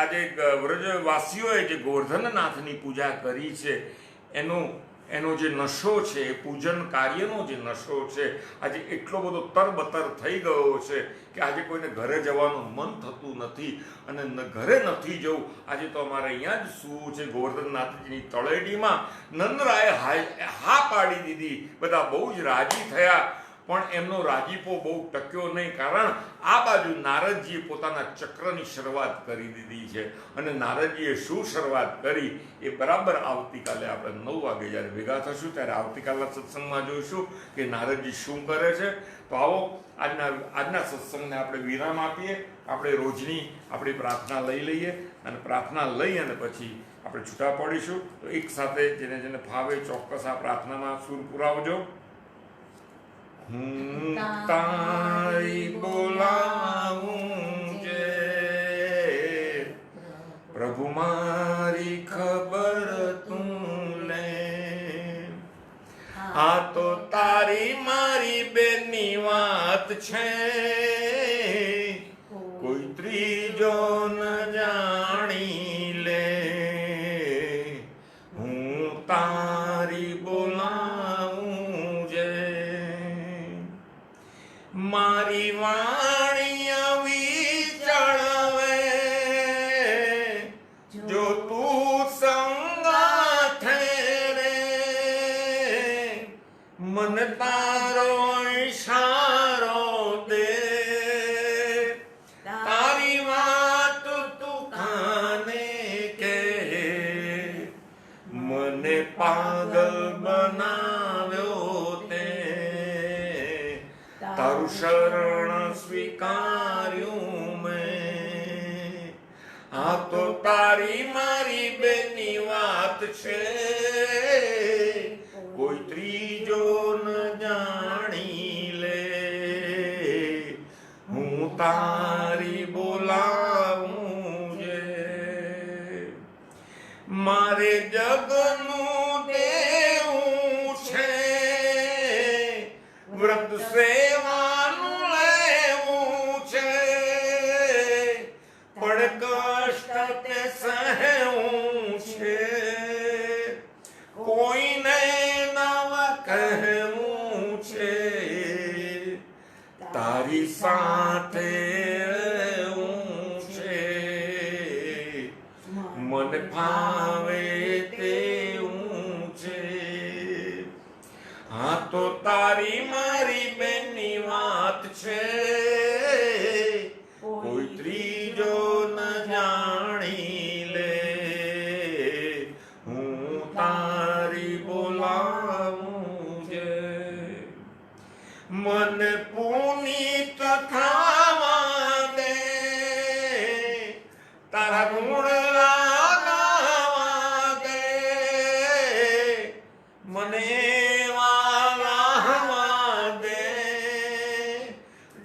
આજે વ્રજવાસીઓએ જે ગોવર્ધનનાથની પૂજા કરી છે એનો જે નશો છે, એ પૂજન કાર્યનો જે નશો છે, આજે એટલો બધો તરબતર થઈ ગયો છે કે આજે કોઈને ઘરે જવાનું મન થતું નથી. અને ઘરે નથી જવું, આજે તો અમારે અહીંયા જ શું છે, ગોવર્ધનનાથજીની તળેટીમાં નંદરાયે હા પાડી દીધી. બધા બહુ જ રાજી થયા, પણ એમનો રાજીપો બહુ ટક્યો નહીં. કારણ આ બાજુ નારદજીએ પોતાના ચક્રની શરૂઆત કરી દીધી છે. અને નારદજીએ શું શરૂઆત કરી એ બરાબર આવતીકાલે આપણે 9 વાગે જ્યારે ભેગા થશું ત્યારે આવતીકાલના સત્સંગમાં જોઈશું કે નારદજી શું કરે છે. તો આવો આજના સત્સંગને આપણે વિરામ આપીએ. આપણે રોજની આપણી પ્રાર્થના લઈ લઈએ અને પ્રાર્થના લઈ અને પછી આપણે છૂટા પડીશું. તો એક સાથે જેને ફાવે ચોક્કસ આ પ્રાર્થનામાં સૂર પુરાવજો. હું તારી બોલાવું જે પ્રભુ મારી ખબર તું લે. આ તો તારી મારી બેની વાત છે, કોઈ ત્રીજો ન જાણી લે. હું તારી બોલાવું જે મારી વાણી આવી ચળવે, જો તું સંગાથે રે મન તારો ઈશારો દે. તારી વાત તું ખાને કે મને પાગલ બનાવ્યો તે. તારું શરણ સ્વીકાર્યું મેં. આ તો તારી મારી બેની વાત છે, કોઈ ત્રીજો ન જાણી લે. હું તારી બોલાવું જે મારે જગ તારી સાથે હું છે, મન ફાવે તેવું છે. હા તો તારી મારી બેનની વાત છે, કોઈ ત્રીજો ન જાણી લે. હું તારી બોલાવું છે, મન પુનીત થવા દે, તારા ગુણ ગાવા દે, મને વાલાવા દે,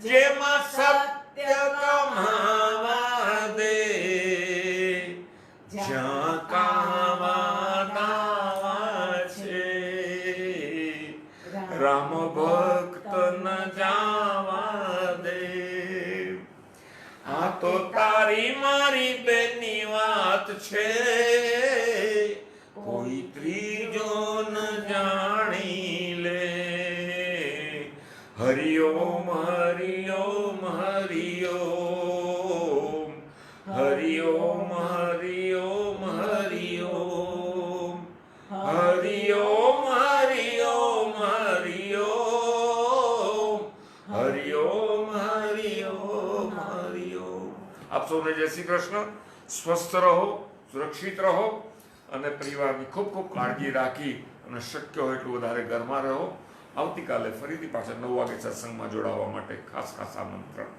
જેમાં સત્ય કમાવા દે, જ્યાં કાવા દાવા છે. રામ ભક્ત ન જાવા દે. આ તો તારી મારી બેનની વાત છે, કોઈ ત્રીજો ન જાણી લે. હરિ ઓમ હરિ ઓમ હરિ ઓમ, હરિ ઓમ હરિ ઓમ હરિ ઓમ, હરિ ઓમ હરિ ઓમ હરિ ઓમ, હરિ ઓમ હરિ ઓમ હરિ ઓમ. આપ સૌને જય શ્રી કૃષ્ણ. સ્વસ્થ રહો, સુરક્ષિત રહો અને પરિવારની ખૂબ ખૂબ કાળજી રાખી અને શક્ય હોય એટલું વધારે ઘરમાં રહો. આવતીકાલે ફરીથી પાછા 9 વાગે સત્સંગમાં જોડાવા માટે ખાસ આમંત્રણ.